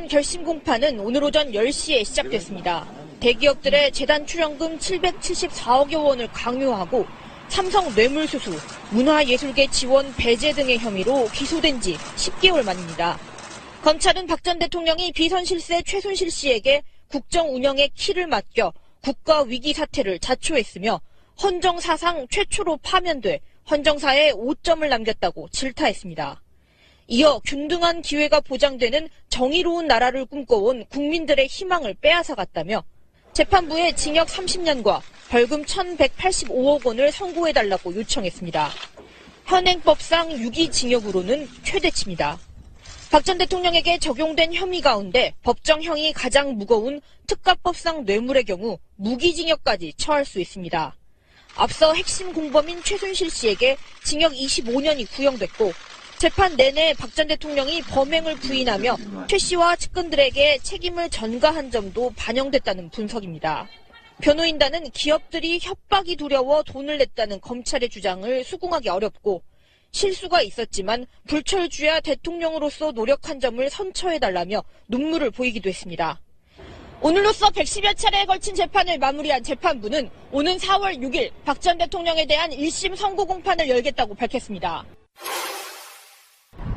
결심 공판은 오늘 오전 10시에 시작됐습니다. 대기업들의 재단 출연금 774억여 원을 강요하고 삼성 뇌물수수, 문화예술계 지원 배제 등의 혐의로 기소된 지 10개월 만입니다. 검찰은 박 전 대통령이 비선실세 최순실 씨에게 국정 운영의 키를 맡겨 국가 위기 사태를 자초했으며 헌정사상 최초로 파면돼 헌정사에 5점을 남겼다고 질타했습니다. 이어 균등한 기회가 보장되는 정의로운 나라를 꿈꿔온 국민들의 희망을 빼앗아갔다며 재판부에 징역 30년과 벌금 1,185억 원을 선고해달라고 요청했습니다. 현행법상 유기징역으로는 최대치입니다. 박 전 대통령에게 적용된 혐의 가운데 법정형이 가장 무거운 특가법상 뇌물의 경우 무기징역까지 처할 수 있습니다. 앞서 핵심 공범인 최순실 씨에게 징역 25년이 구형됐고 재판 내내 박 전 대통령이 범행을 부인하며 최 씨와 측근들에게 책임을 전가한 점도 반영됐다는 분석입니다. 변호인단은 기업들이 협박이 두려워 돈을 냈다는 검찰의 주장을 수긍하기 어렵고 실수가 있었지만 불철주야 대통령으로서 노력한 점을 선처해달라며 눈물을 보이기도 했습니다. 오늘로써 110여 차례에 걸친 재판을 마무리한 재판부는 오는 4월 6일 박 전 대통령에 대한 1심 선고 공판을 열겠다고 밝혔습니다.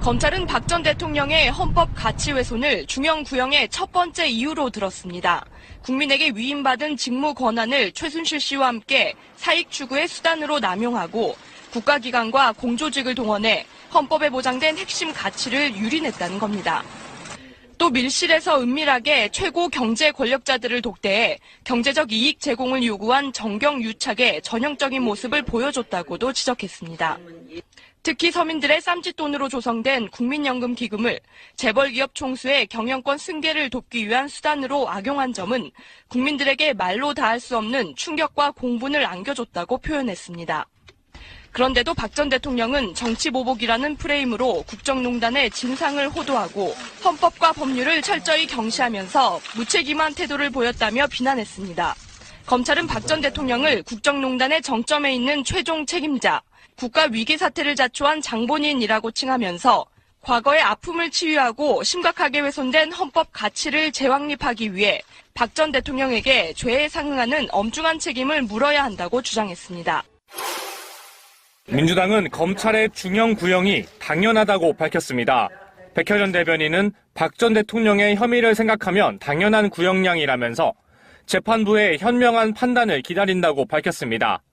검찰은 박 전 대통령의 헌법 가치훼손을 중형 구형의 첫 번째 이유로 들었습니다. 국민에게 위임받은 직무 권한을 최순실 씨와 함께 사익 추구의 수단으로 남용하고 국가기관과 공조직을 동원해 헌법에 보장된 핵심 가치를 유린했다는 겁니다. 또 밀실에서 은밀하게 최고 경제 권력자들을 독대해 경제적 이익 제공을 요구한 정경유착의 전형적인 모습을 보여줬다고도 지적했습니다. 특히 서민들의 쌈짓돈으로 조성된 국민연금 기금을 재벌기업 총수의 경영권 승계를 돕기 위한 수단으로 악용한 점은 국민들에게 말로 다할 수 없는 충격과 공분을 안겨줬다고 표현했습니다. 그런데도 박 전 대통령은 정치보복이라는 프레임으로 국정농단의 진상을 호도하고 헌법과 법률을 철저히 경시하면서 무책임한 태도를 보였다며 비난했습니다. 검찰은 박 전 대통령을 국정농단의 정점에 있는 최종 책임자, 국가 위기 사태를 자초한 장본인이라고 칭하면서 과거의 아픔을 치유하고 심각하게 훼손된 헌법 가치를 재확립하기 위해 박 전 대통령에게 죄에 상응하는 엄중한 책임을 물어야 한다고 주장했습니다. 민주당은 검찰의 중형 구형이 당연하다고 밝혔습니다. 백혜련 대변인은 박 전 대통령의 혐의를 생각하면 당연한 구형량이라면서 재판부의 현명한 판단을 기다린다고 밝혔습니다.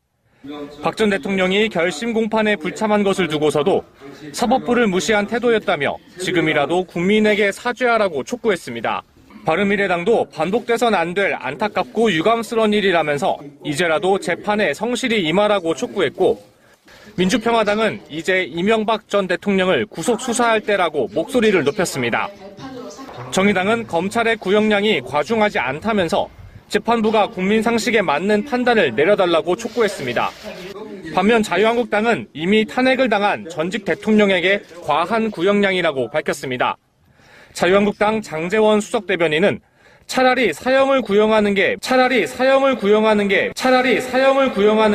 박 전 대통령이 결심 공판에 불참한 것을 두고서도 사법부를 무시한 태도였다며 지금이라도 국민에게 사죄하라고 촉구했습니다. 바른미래당도 반복돼선 안 될 안타깝고 유감스러운 일이라면서 이제라도 재판에 성실히 임하라고 촉구했고 민주평화당은 이제 이명박 전 대통령을 구속 수사할 때라고 목소리를 높였습니다. 정의당은 검찰의 구형량이 과중하지 않다면서 재판부가 국민 상식에 맞는 판단을 내려달라고 촉구했습니다. 반면 자유한국당은 이미 탄핵을 당한 전직 대통령에게 과한 구형량이라고 밝혔습니다. 자유한국당 장제원 수석 대변인은 차라리 사형을 구형하는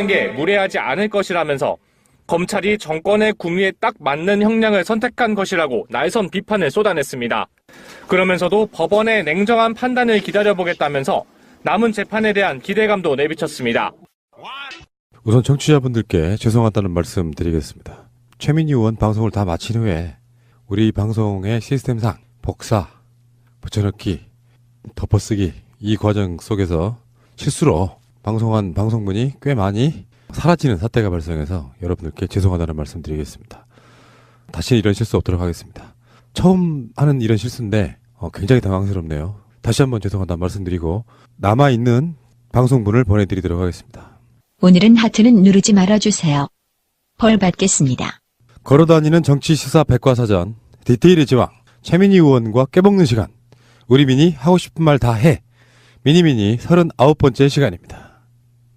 게 무례하지 않을 것이라면서 검찰이 정권의 구미에 딱 맞는 형량을 선택한 것이라고 날선 비판을 쏟아냈습니다. 그러면서도 법원의 냉정한 판단을 기다려보겠다면서 남은 재판에 대한 기대감도 내비쳤습니다. 우선 청취자분들께 죄송하다는 말씀 드리겠습니다. 최민희 의원 방송을 다 마친 후에 우리 방송의 시스템상 복사, 붙여넣기, 덮어쓰기 이 과정 속에서 실수로 방송한 방송분이 꽤 많이 사라지는 사태가 발생해서 여러분들께 죄송하다는 말씀 드리겠습니다. 다시 이런 실수 없도록 하겠습니다. 처음 하는 이런 실수인데 굉장히 당황스럽네요. 다시 한번 죄송하다는 말씀 드리고 남아있는 방송분을 보내드리도록 하겠습니다. 오늘은 하트는 누르지 말아주세요. 벌 받겠습니다. 걸어다니는 정치시사 백과사전 디테일의 제왕 최민희 의원과 깨먹는 시간 우리 미니 하고 싶은 말 다 해 미니미니 39번째 시간입니다.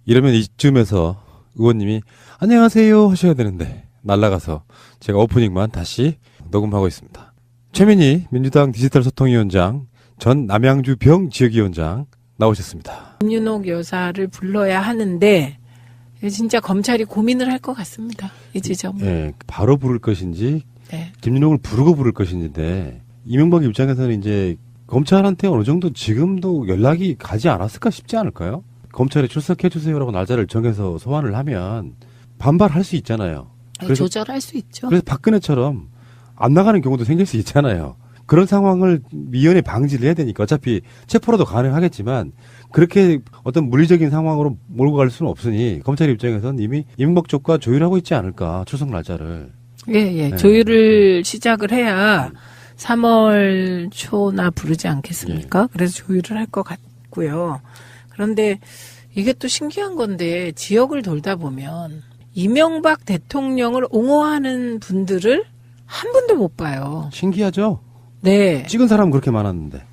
이러면 이쯤에서 의원님이 안녕하세요 하셔야 되는데 날라가서 제가 오프닝만 다시 녹음하고 있습니다. 최민희 민주당 디지털소통위원장 전 남양주 병 지역위원장 나오셨습니다. 김윤옥 여사를 불러야 하는데 진짜 검찰이 고민을 할 것 같습니다. 이 지점은. 네, 바로 부를 것인지 네. 김윤옥을 부르고 부를 것인지인데 이명박 입장에서는 이제 검찰한테 어느 정도 지금도 연락이 가지 않았을까 싶지 않을까요? 검찰에 출석해주세요라고 날짜를 정해서 소환을 하면 반발할 수 있잖아요. 그래서, 조절할 수 있죠. 그래서 박근혜처럼 안 나가는 경우도 생길 수 있잖아요. 그런 상황을 미연에 방지를 해야 되니까 어차피 체포라도 가능하겠지만 그렇게 어떤 물리적인 상황으로 몰고 갈 수는 없으니 검찰 입장에서는 이미 이명박 쪽과 조율하고 있지 않을까, 출석 날짜를. 예. 네. 조율을 시작을 해야 3월 초나 부르지 않겠습니까? 그래서 조율을 할 것 같고요. 그런데 이게 또 신기한 건데 지역을 돌다 보면 이명박 대통령을 옹호하는 분들을 한 분도 못 봐요. 신기하죠? 네. 찍은 사람은 그렇게 많았는데.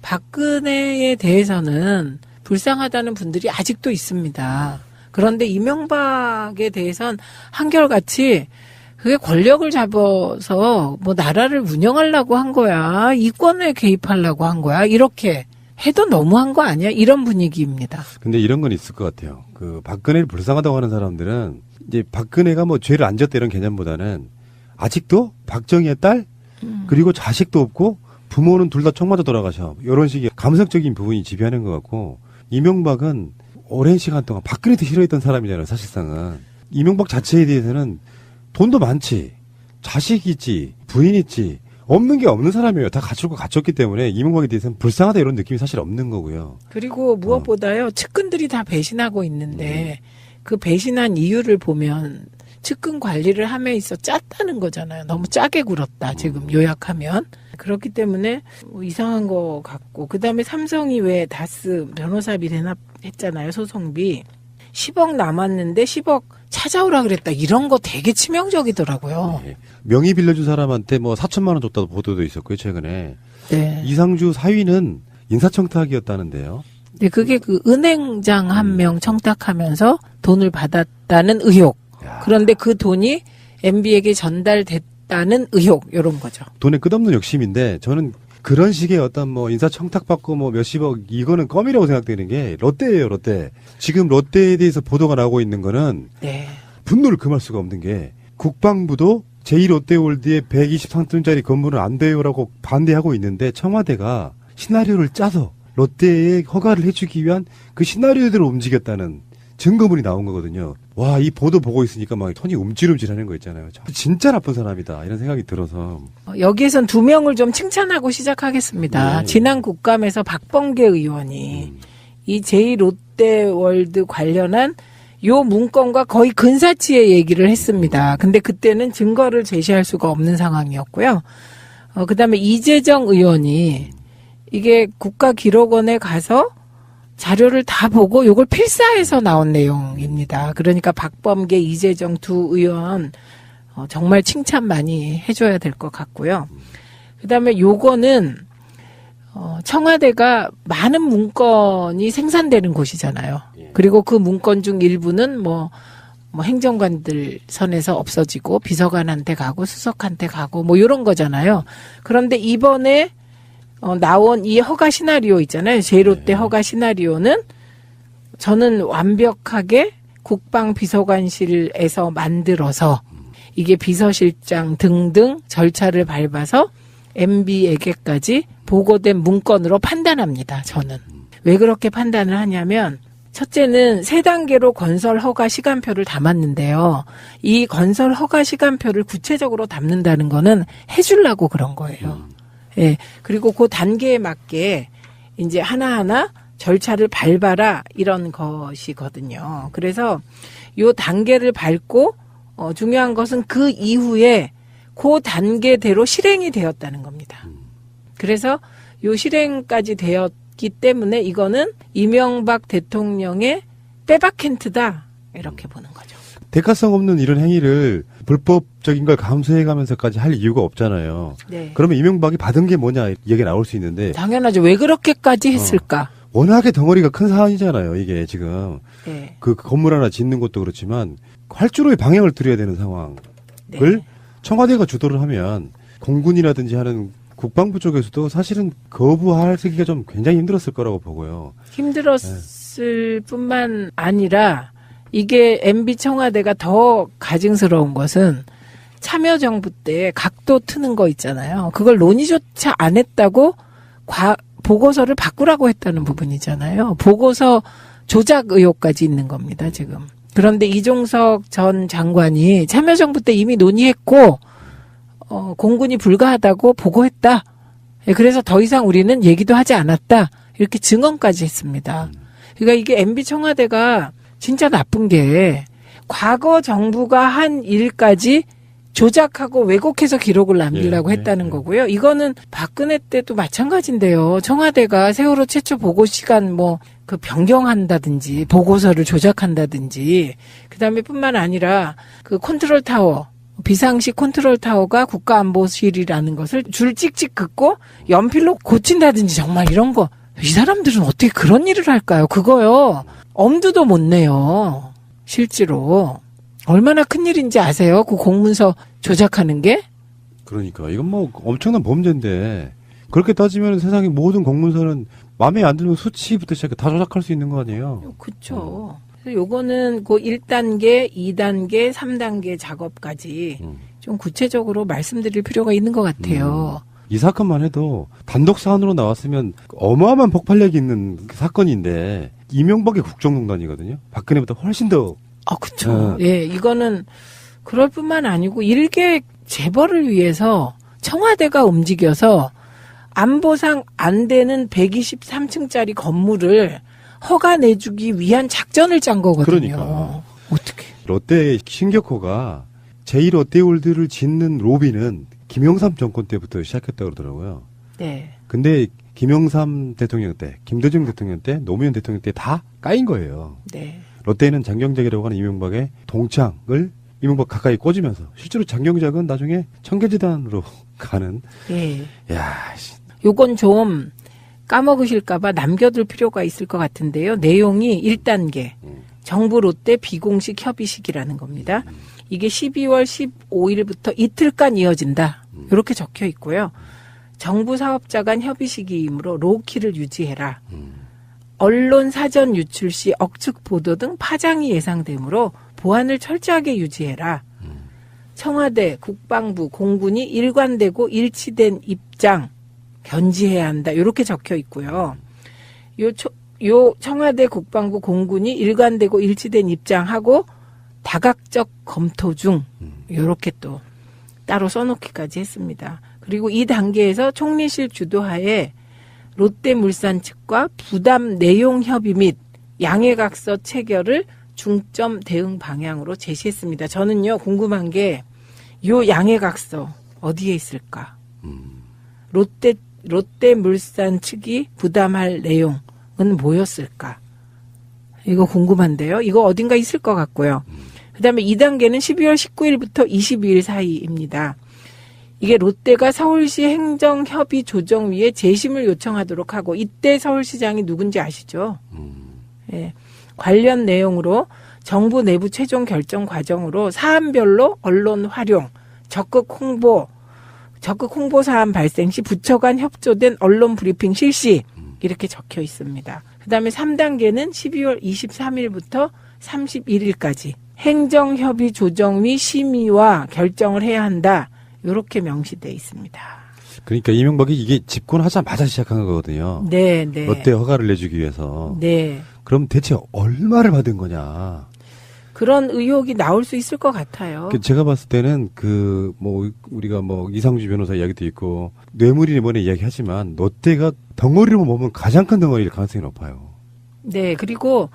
박근혜에 대해서는 불쌍하다는 분들이 아직도 있습니다. 그런데 이명박에 대해서는 한결같이 그게 권력을 잡아서 뭐 나라를 운영하려고 한 거야. 이권에 개입하려고 한 거야. 이렇게 해도 너무한 거 아니야? 이런 분위기입니다. 근데 이런 건 있을 것 같아요. 그 박근혜를 불쌍하다고 하는 사람들은 이제 박근혜가 뭐 죄를 안 졌다 이런 개념보다는 아직도 박정희의 딸 그리고 자식도 없고 부모는 둘 다 총 맞아 돌아가셔. 이런 식의 감성적인 부분이 지배하는 것 같고 이명박은 오랜 시간 동안 박근혜도 싫어했던 사람이잖아요. 사실상은. 이명박 자체에 대해서는 돈도 많지, 자식이 있지, 부인 있지, 없는 게 없는 사람이에요. 다 갖추고 갖췄기 때문에 이명박에 대해서는 불쌍하다 이런 느낌이 사실 없는 거고요. 그리고 무엇보다요. 측근들이 다 배신하고 있는데 그 배신한 이유를 보면 측근 관리를 함에 있어 짰다는 거잖아요. 너무 짜게 굴었다. 지금 요약하면. 그렇기 때문에 뭐 이상한 거 같고 그다음에 삼성이 왜 다스 변호사비 대납했잖아요. 소송비. 10억 남았는데 10억 찾아오라 그랬다. 이런 거 되게 치명적이더라고요. 네. 명의 빌려준 사람한테 뭐 4천만 원 줬다고 보도도 있었고요. 최근에. 네. 이상주 사위는 인사청탁이었다는데요. 네, 그게 그 은행장 한 명 청탁하면서 돈을 받았다는 의혹. 야. 그런데 그 돈이 MB에게 전달됐다는 의혹. 이런 거죠. 돈에 끝없는 욕심인데 저는 그런 식의 어떤 뭐 인사청탁받고 뭐 몇십억 이거는 껌이라고 생각되는 게 롯데예요. 롯데. 지금 롯데에 대해서 보도가 나오고 있는 거는 네. 분노를 금할 수가 없는 게 국방부도 제2롯데월드의 123톤짜리 건물은 안 돼요라고 반대하고 있는데 청와대가 시나리오를 짜서 롯데에 허가를 해주기 위한 그 시나리오대로 움직였다는 증거물이 나온 거거든요. 와, 이 보도 보고 있으니까 막 손이 움찔움찔하는 거 있잖아요. 진짜 나쁜 사람이다 이런 생각이 들어서. 여기에선 두 명을 좀 칭찬하고 시작하겠습니다. 네. 지난 국감에서 박범계 의원이 이 제2롯데월드 관련한 요 문건과 거의 근사치의 얘기를 했습니다. 근데 그때는 증거를 제시할 수가 없는 상황이었고요. 그다음에 이재정 의원이 이게 국가기록원에 가서 자료를 다 보고 요걸 필사해서 나온 내용입니다. 그러니까 박범계, 이재정 두 의원 정말 칭찬 많이 해줘야 될 것 같고요. 그다음에 요거는 청와대가 많은 문건이 생산되는 곳이잖아요. 그리고 그 문건 중 일부는 뭐 행정관들 선에서 없어지고 비서관한테 가고 수석한테 가고 뭐 이런 거잖아요. 그런데 이번에 나온 이 허가 시나리오 있잖아요. 제1롯데 허가 시나리오는 저는 완벽하게 국방비서관실에서 만들어서 이게 비서실장 등등 절차를 밟아서 MB에게까지 보고된 문건으로 판단합니다. 저는. 왜 그렇게 판단을 하냐면 첫째는 3단계로 건설 허가 시간표를 담았는데요. 이 건설 허가 시간표를 구체적으로 담는다는 거는 해주려고 그런 거예요. 예. 그리고 그 단계에 맞게 이제 하나하나 절차를 밟아라 이런 것이거든요. 그래서 요 단계를 밟고 중요한 것은 그 이후에 그 단계대로 실행이 되었다는 겁니다. 그래서 요 실행까지 되었기 때문에 이거는 이명박 대통령의 빼박캔트다 이렇게 보는 거죠. 대가성 없는 이런 행위를 불법적인 걸 감수해가면서까지 할 이유가 없잖아요. 네. 그러면 이명박이 받은 게 뭐냐 얘기가 나올 수 있는데 당연하죠. 왜 그렇게까지 했을까? 워낙에 덩어리가 큰 사안이잖아요. 이게 지금 네. 그 건물 하나 짓는 것도 그렇지만 활주로의 방향을 들여야 되는 상황을 네. 청와대가 주도를 하면 공군이라든지 하는 국방부 쪽에서도 사실은 거부하기가 좀 굉장히 힘들었을 거라고 보고요. 힘들었을 뿐만 아니라 이게 MB 청와대가 더 가증스러운 것은 참여정부 때 각도 트는 거 있잖아요. 그걸 논의조차 안 했다고 보고서를 바꾸라고 했다는 부분이잖아요. 보고서 조작 의혹까지 있는 겁니다, 지금. 그런데 이종석 전 장관이 참여정부 때 이미 논의했고, 공군이 불가하다고 보고했다. 예, 그래서 더 이상 우리는 얘기도 하지 않았다. 이렇게 증언까지 했습니다. 그러니까 이게 MB 청와대가 진짜 나쁜 게 과거 정부가 한 일까지 조작하고 왜곡해서 기록을 남기려고 했다는 거고요. 이거는 박근혜 때도 마찬가지인데요. 청와대가 세월호 최초 보고 시간 그 변경한다든지 보고서를 조작한다든지 그다음에 뿐만 아니라 그 컨트롤 타워 비상시 컨트롤 타워가 국가안보실이라는 것을 줄 찍찍 긋고 연필로 고친다든지 정말 이런 거 이 사람들은 어떻게 그런 일을 할까요? 그거요. 엄두도 못 내요. 실제로. 얼마나 큰일인지 아세요? 그 공문서 조작하는 게? 그러니까 이건 뭐 엄청난 범죄인데 그렇게 따지면 세상의 모든 공문서는 마음에 안 들면 수치부터 시작해 다 조작할 수 있는 거 아니에요? 그렇죠. 그래서 요거는 그 1단계, 2단계, 3단계 작업까지 좀 구체적으로 말씀드릴 필요가 있는 것 같아요. 이 사건만 해도 단독 사안으로 나왔으면 어마어마한 폭발력이 있는 사건인데 이명박의 국정농단이거든요. 박근혜보다 훨씬 더. 그렇죠. 예, 이거는 그럴 뿐만 아니고 일개 재벌을 위해서 청와대가 움직여서 안보상 안 되는 123층짜리 건물을 허가 내주기 위한 작전을 짠 거거든요. 그러니까. 어떻게? 롯데 신격호가 제1롯데월드를 짓는 로비는 김영삼 정권 때부터 시작했다고 그러더라고요. 네. 근데 김영삼 대통령 때, 김대중 대통령 때, 노무현 대통령 때 다 까인 거예요. 네. 롯데는 장경작이라고 하는 이명박의 동창을 이명박 가까이 꽂으면서 실제로 장경작은 나중에 청계재단으로 가는. 네. 야, 요건 좀 까먹으실까봐 남겨둘 필요가 있을 것 같은데요. 내용이 1단계. 정부 롯데 비공식 협의식이라는 겁니다. 이게 12월 15일부터 이틀간 이어진다. 이렇게 적혀 있고요. 정부 사업자 간 협의식이므로 로키를 유지해라. 언론 사전 유출 시 억측 보도 등 파장이 예상되므로 보안을 철저하게 유지해라. 청와대, 국방부, 공군이 일관되고 일치된 입장 견지해야 한다. 이렇게 적혀 있고요. 요 청와대, 국방부, 공군이 일관되고 일치된 입장하고 다각적 검토 중 이렇게 또 따로 써놓기까지 했습니다. 그리고 이 단계에서 총리실 주도하에 롯데물산 측과 부담 내용 협의 및 양해각서 체결을 중점 대응 방향으로 제시했습니다. 저는요 궁금한 게 요 양해각서 어디에 있을까? 롯데물산 측이 부담할 내용은 뭐였을까? 이거 궁금한데요. 이거 어딘가 있을 것 같고요. 그다음에 2단계는 12월 19일부터 22일 사이입니다. 이게 롯데가 서울시 행정협의조정위에 재심을 요청하도록 하고 이때 서울시장이 누군지 아시죠? 예. 관련 내용으로 정부 내부 최종 결정 과정으로 사안별로 언론 활용, 적극 홍보 사안 발생 시 부처 간 협조된 언론 브리핑 실시 이렇게 적혀 있습니다. 그다음에 3단계는 12월 23일부터 31일까지 행정협의조정위 심의와 결정을 해야 한다. 이렇게 명시되어 있습니다. 그러니까 이명박이 이게 집권하자마자 시작한 거거든요. 네, 네. 롯데 허가를 내주기 위해서. 네. 그럼 대체 얼마를 받은 거냐? 그런 의혹이 나올 수 있을 것 같아요. 제가 봤을 때는 우리가 이상주 변호사 이야기도 있고 뇌물이 이번에 이야기하지만 롯데가 덩어리로 보면 가장 큰 덩어리일 가능성이 높아요. 네, 그리고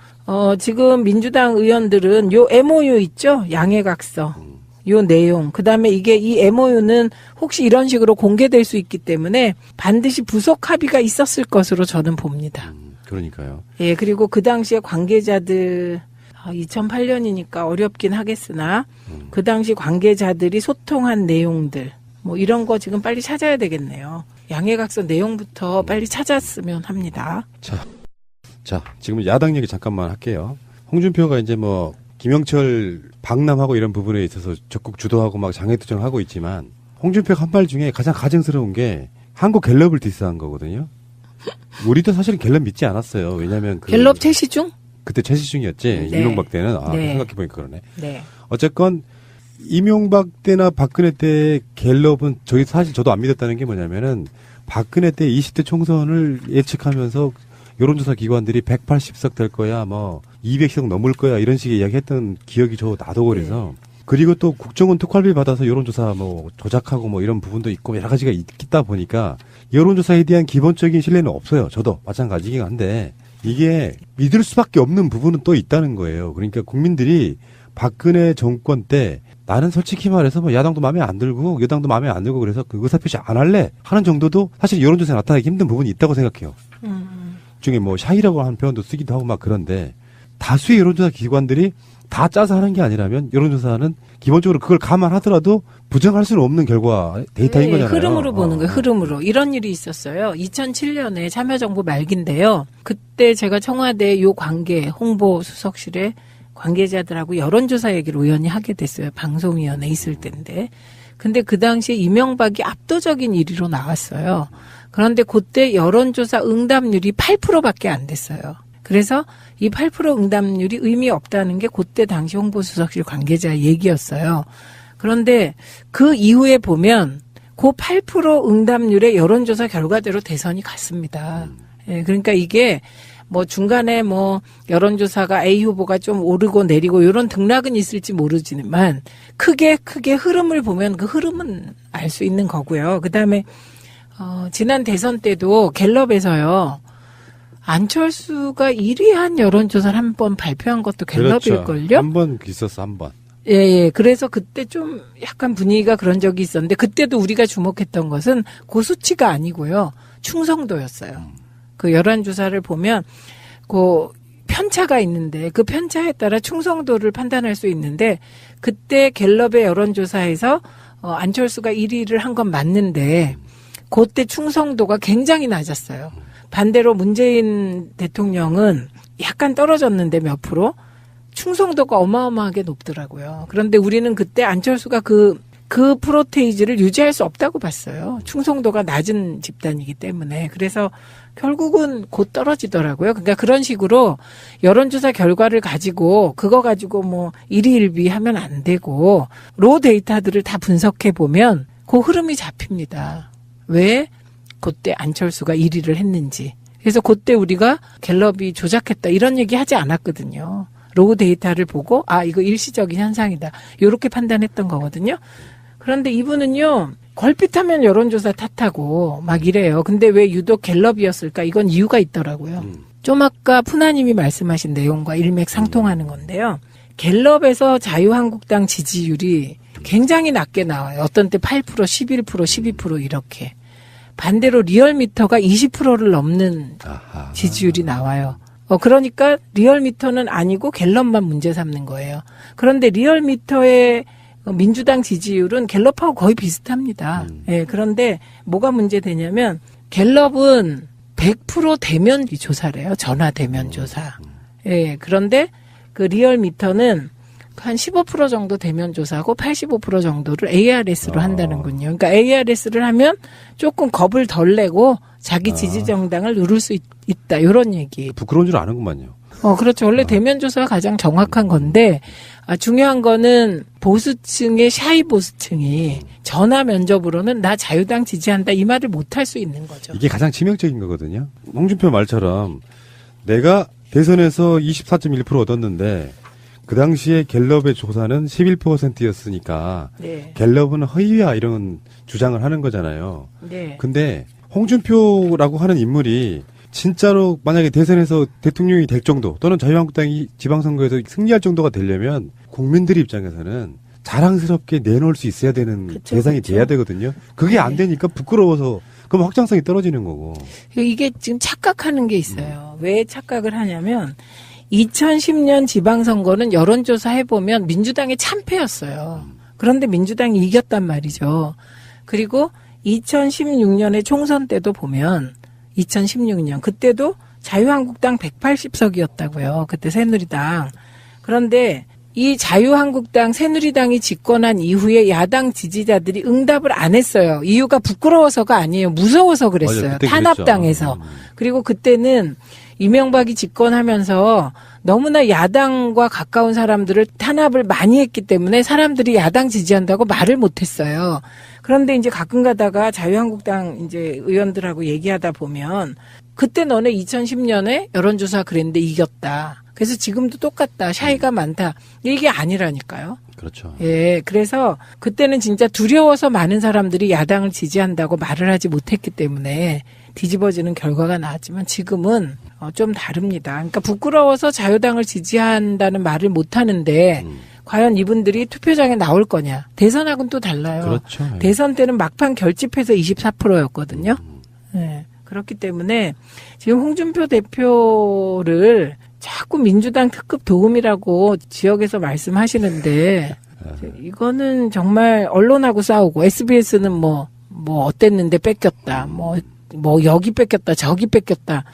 지금 민주당 의원들은 요 MOU 있죠? 양해각서. 요 내용. 그다음에 이게 이 MOU는 혹시 이런 식으로 공개될 수 있기 때문에 반드시 부속 합의가 있었을 것으로 저는 봅니다. 그러니까요. 예, 그리고 그 당시에 관계자들 2008년이니까 어렵긴 하겠으나 그 당시 관계자들이 소통한 내용들 이런 거 지금 빨리 찾아야 되겠네요. 양해각서 내용부터 빨리 찾았으면 합니다. 자, 지금 야당 얘기 잠깐만 할게요. 홍준표가 이제 김영철 방남하고 이런 부분에 있어서 적극 주도하고 막 장애투쟁을 하고 있지만 홍준표가 한 말 중에 가장 가증스러운 게 한국 갤럽을 디스한 거거든요. 우리도 사실은 갤럽 믿지 않았어요. 왜냐하면 갤럽 최시중? 그때 최시중이었지. 네. 이명박 때는 네. 생각해보니까 그러네. 네. 어쨌건 이명박 때나 박근혜 때 갤럽은 사실 저도 안 믿었다는 게 뭐냐면은 박근혜 때 20대 총선을 예측하면서 여론조사 기관들이 180석 될 거야, 뭐 200석 넘을 거야 이런 식의 이야기했던 기억이 나도 그래서 그리고 또 국정원 특활비 받아서 여론조사 뭐 조작하고 뭐 이런 부분도 있고 여러 가지가 있다 보니까 여론조사에 대한 기본적인 신뢰는 없어요. 저도 마찬가지긴 한데 이게 믿을 수밖에 없는 부분은 또 있다는 거예요. 그러니까 국민들이 박근혜 정권 때 나는 솔직히 말해서 뭐 야당도 마음에 안 들고 여당도 마음에 안 들고 그래서 그 의사표시 안 할래 하는 정도도 사실 여론조사에 나타나기 힘든 부분이 있다고 생각해요. 중에 뭐 샤이라고 하는 표현도 쓰기도 하고 막 그런데 다수의 여론조사 기관들이 다 짜서 하는 게 아니라면 여론조사는 기본적으로 그걸 감안하더라도 부정할 수는 없는 결과 데이터인 거잖아요. 흐름으로 보는 거예요. 흐름으로. 이런 일이 있었어요. 2007년에 참여정부 말기인데요. 그때 제가 청와대 요 관계 홍보 수석실에 관계자들하고 여론조사 얘기를 우연히 하게 됐어요. 방송위원회 있을 때인데. 근데 그 당시에 이명박이 압도적인 1위로 나왔어요. 그런데 그때 여론조사 응답률이 8%밖에 안 됐어요. 그래서 이 8% 응답률이 의미 없다는 게 그때 당시 홍보수석실 관계자 얘기였어요. 그런데 그 이후에 보면 그 8% 응답률의 여론조사 결과대로 대선이 갔습니다. 예, 그러니까 이게 뭐 중간에 뭐 여론조사가 A 후보가 좀 오르고 내리고 이런 등락은 있을지 모르지만 크게 흐름을 보면 그 흐름은 알 수 있는 거고요. 그다음에 지난 대선 때도 갤럽에서요. 안철수가 1위한 여론조사를 한 번 발표한 것도 갤럽일걸요? 그렇죠. 한 번 있었어, 한 번. 예. 그래서 그때 좀 약간 분위기가 그런 적이 있었는데 그때도 우리가 주목했던 것은 그 수치가 아니고요. 충성도였어요. 그 여론조사를 보면 그 편차가 있는데 그 편차에 따라 충성도를 판단할 수 있는데 그때 갤럽의 여론조사에서 안철수가 1위를 한 건 맞는데 그때 충성도가 굉장히 낮았어요. 반대로 문재인 대통령은 약간 떨어졌는데 몇 프로 충성도가 어마어마하게 높더라고요. 그런데 우리는 그때 안철수가 그 프로테이지를 유지할 수 없다고 봤어요. 충성도가 낮은 집단이기 때문에. 그래서 결국은 곧 떨어지더라고요. 그러니까 그런 식으로 여론조사 결과를 가지고 그거 가지고 뭐 일희일비 하면 안 되고 로 데이터들을 다 분석해 보면 그 흐름이 잡힙니다. 왜 그때 안철수가 1위를 했는지. 그래서 그때 우리가 갤럽이 조작했다 이런 얘기 하지 않았거든요. 로우 데이터를 보고 이거 일시적인 현상이다. 이렇게 판단했던 거거든요. 그런데 이분은요. 걸핏하면 여론조사 탓하고 막 이래요. 근데 왜 유독 갤럽이었을까? 이건 이유가 있더라고요. 좀 아까 푸나님이 말씀하신 내용과 일맥상통하는 건데요. 갤럽에서 자유한국당 지지율이 굉장히 낮게 나와요. 어떤 때 8%, 11%, 12% 이렇게. 반대로 리얼미터가 20%를 넘는 지지율이 나와요. 그러니까 리얼미터는 아니고 갤럽만 문제 삼는 거예요. 그런데 리얼미터의 민주당 지지율은 갤럽하고 거의 비슷합니다. 예, 그런데 뭐가 문제되냐면 갤럽은 100% 대면 조사래요. 전화 대면 조사. 예, 그런데 그 리얼미터는 한 15% 정도 대면 조사하고 85% 정도를 ARS로 한다는군요. 그러니까 ARS를 하면 조금 겁을 덜 내고 자기 지지 정당을 누를 수 있다. 이런 얘기. 부끄러운 줄 아는구만요. 그렇죠. 원래 대면 조사가 가장 정확한 건데 중요한 거는 보수층의 샤이 보수층이 전화 면접으로는 나 자유당 지지한다 이 말을 못할 수 있는 거죠. 이게 가장 치명적인 거거든요. 홍준표 말처럼 내가 대선에서 24.1% 얻었는데 그 당시에 갤럽의 조사는 11%였으니까 네. 갤럽은 허위야 이런 주장을 하는 거잖아요. 네. 근데 홍준표라고 하는 인물이 진짜로 만약에 대선에서 대통령이 될 정도 또는 자유한국당이 지방선거에서 승리할 정도가 되려면 국민들 입장에서는 자랑스럽게 내놓을 수 있어야 되는 그쵸, 대상이 그쵸. 돼야 되거든요. 그게 안 되니까 부끄러워서 그럼 확장성이 떨어지는 거고. 이게 지금 착각하는 게 있어요. 왜 착각을 하냐면 2010년 지방선거는 여론조사 해보면 민주당의 참패였어요. 그런데 민주당이 이겼단 말이죠. 그리고 2016년에 총선 때도 보면 2016년 그때도 자유한국당 180석이었다고요. 그때 새누리당. 그런데 이 자유한국당 새누리당이 집권한 이후에 야당 지지자들이 응답을 안 했어요. 이유가 부끄러워서가 아니에요. 무서워서 그랬어요. 맞아요. 그때 탄압당해서. 그리고 그때는 이명박이 집권하면서 너무나 야당과 가까운 사람들을 탄압을 많이 했기 때문에 사람들이 야당 지지한다고 말을 못했어요. 그런데 이제 가끔 가다가 자유한국당 이제 의원들하고 얘기하다 보면 그때 너네 2010년에 여론조사 그랬는데 이겼다. 그래서 지금도 똑같다. 샤이가 많다. 이게 아니라니까요. 그렇죠. 예, 그래서 그때는 진짜 두려워서 많은 사람들이 야당을 지지한다고 말을 하지 못했기 때문에 뒤집어지는 결과가 나왔지만 지금은 좀 다릅니다. 그러니까 부끄러워서 자유당을 지지한다는 말을 못 하는데 과연 이분들이 투표장에 나올 거냐. 대선하고는 또 달라요. 그렇죠. 예. 대선 때는 막판 결집해서 24%였거든요. 네. 그렇기 때문에 지금 홍준표 대표를 자꾸 민주당 특급 도움이라고 지역에서 말씀하시는데 이거는 정말 언론하고 싸우고 SBS는 뭐 어땠는데 뺏겼다. 뭐 여기 뺏겼다. 저기 뺏겼다.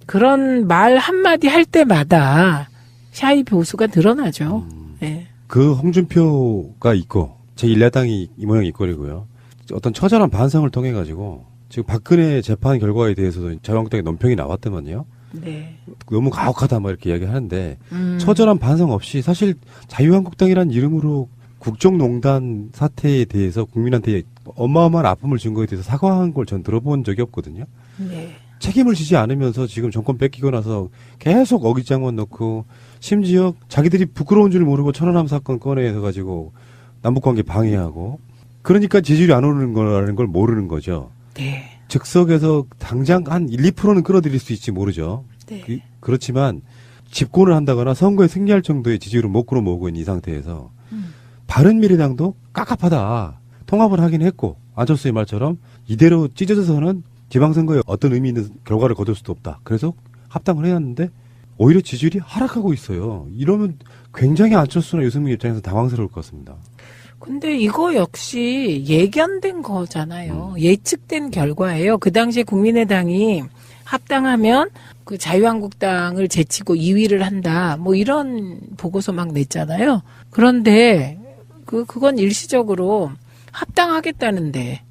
그런 말 한마디 할 때마다 샤이 보수가 늘어나죠. 네. 그 홍준표가 있고 제1야당이 이 모양 이 꼴이고요. 어떤 처절한 반성을 통해 가지고 지금 박근혜 재판 결과에 대해서도 자유한국당의 논평이 나왔더만요. 네. 너무 가혹하다 뭐 이렇게 이야기하는데 처절한 반성 없이 사실 자유한국당이라는 이름으로 국정농단 사태에 대해서 국민한테 어마어마한 아픔을 준 거에 대해서 사과한 걸 전 들어본 적이 없거든요. 네. 책임을 지지 않으면서 지금 정권 뺏기고 나서 계속 어깃장만 넣고 심지어 자기들이 부끄러운 줄 모르고 천안함 사건 꺼내서 가지고 남북관계 방해하고 그러니까 지지율이 안 오르는 거라는 걸 모르는 거죠. 네. 즉석에서 당장 한 1, 2%는 끌어들일 수 있지 모르죠. 네. 그렇지만 집권을 한다거나 선거에 승리할 정도의 지지율을 못 끌어모으고 있는 이 상태에서 바른미래당도 깝깝하다. 통합을 하긴 했고 안철수의 말처럼 이대로 찢어져서는 지방선거에 어떤 의미 있는 결과를 거둘 수도 없다. 그래서 합당을 해놨는데 오히려 지지율이 하락하고 있어요. 이러면 굉장히 안철수나 유승민 입장에서 당황스러울 것 같습니다. 근데 이거 역시 예견된 거잖아요. 예측된 결과예요. 그 당시에 국민의당이 합당하면 그 자유한국당을 제치고 2위를 한다. 뭐 이런 보고서 막 냈잖아요. 그런데 그건 일시적으로 합당하겠다는데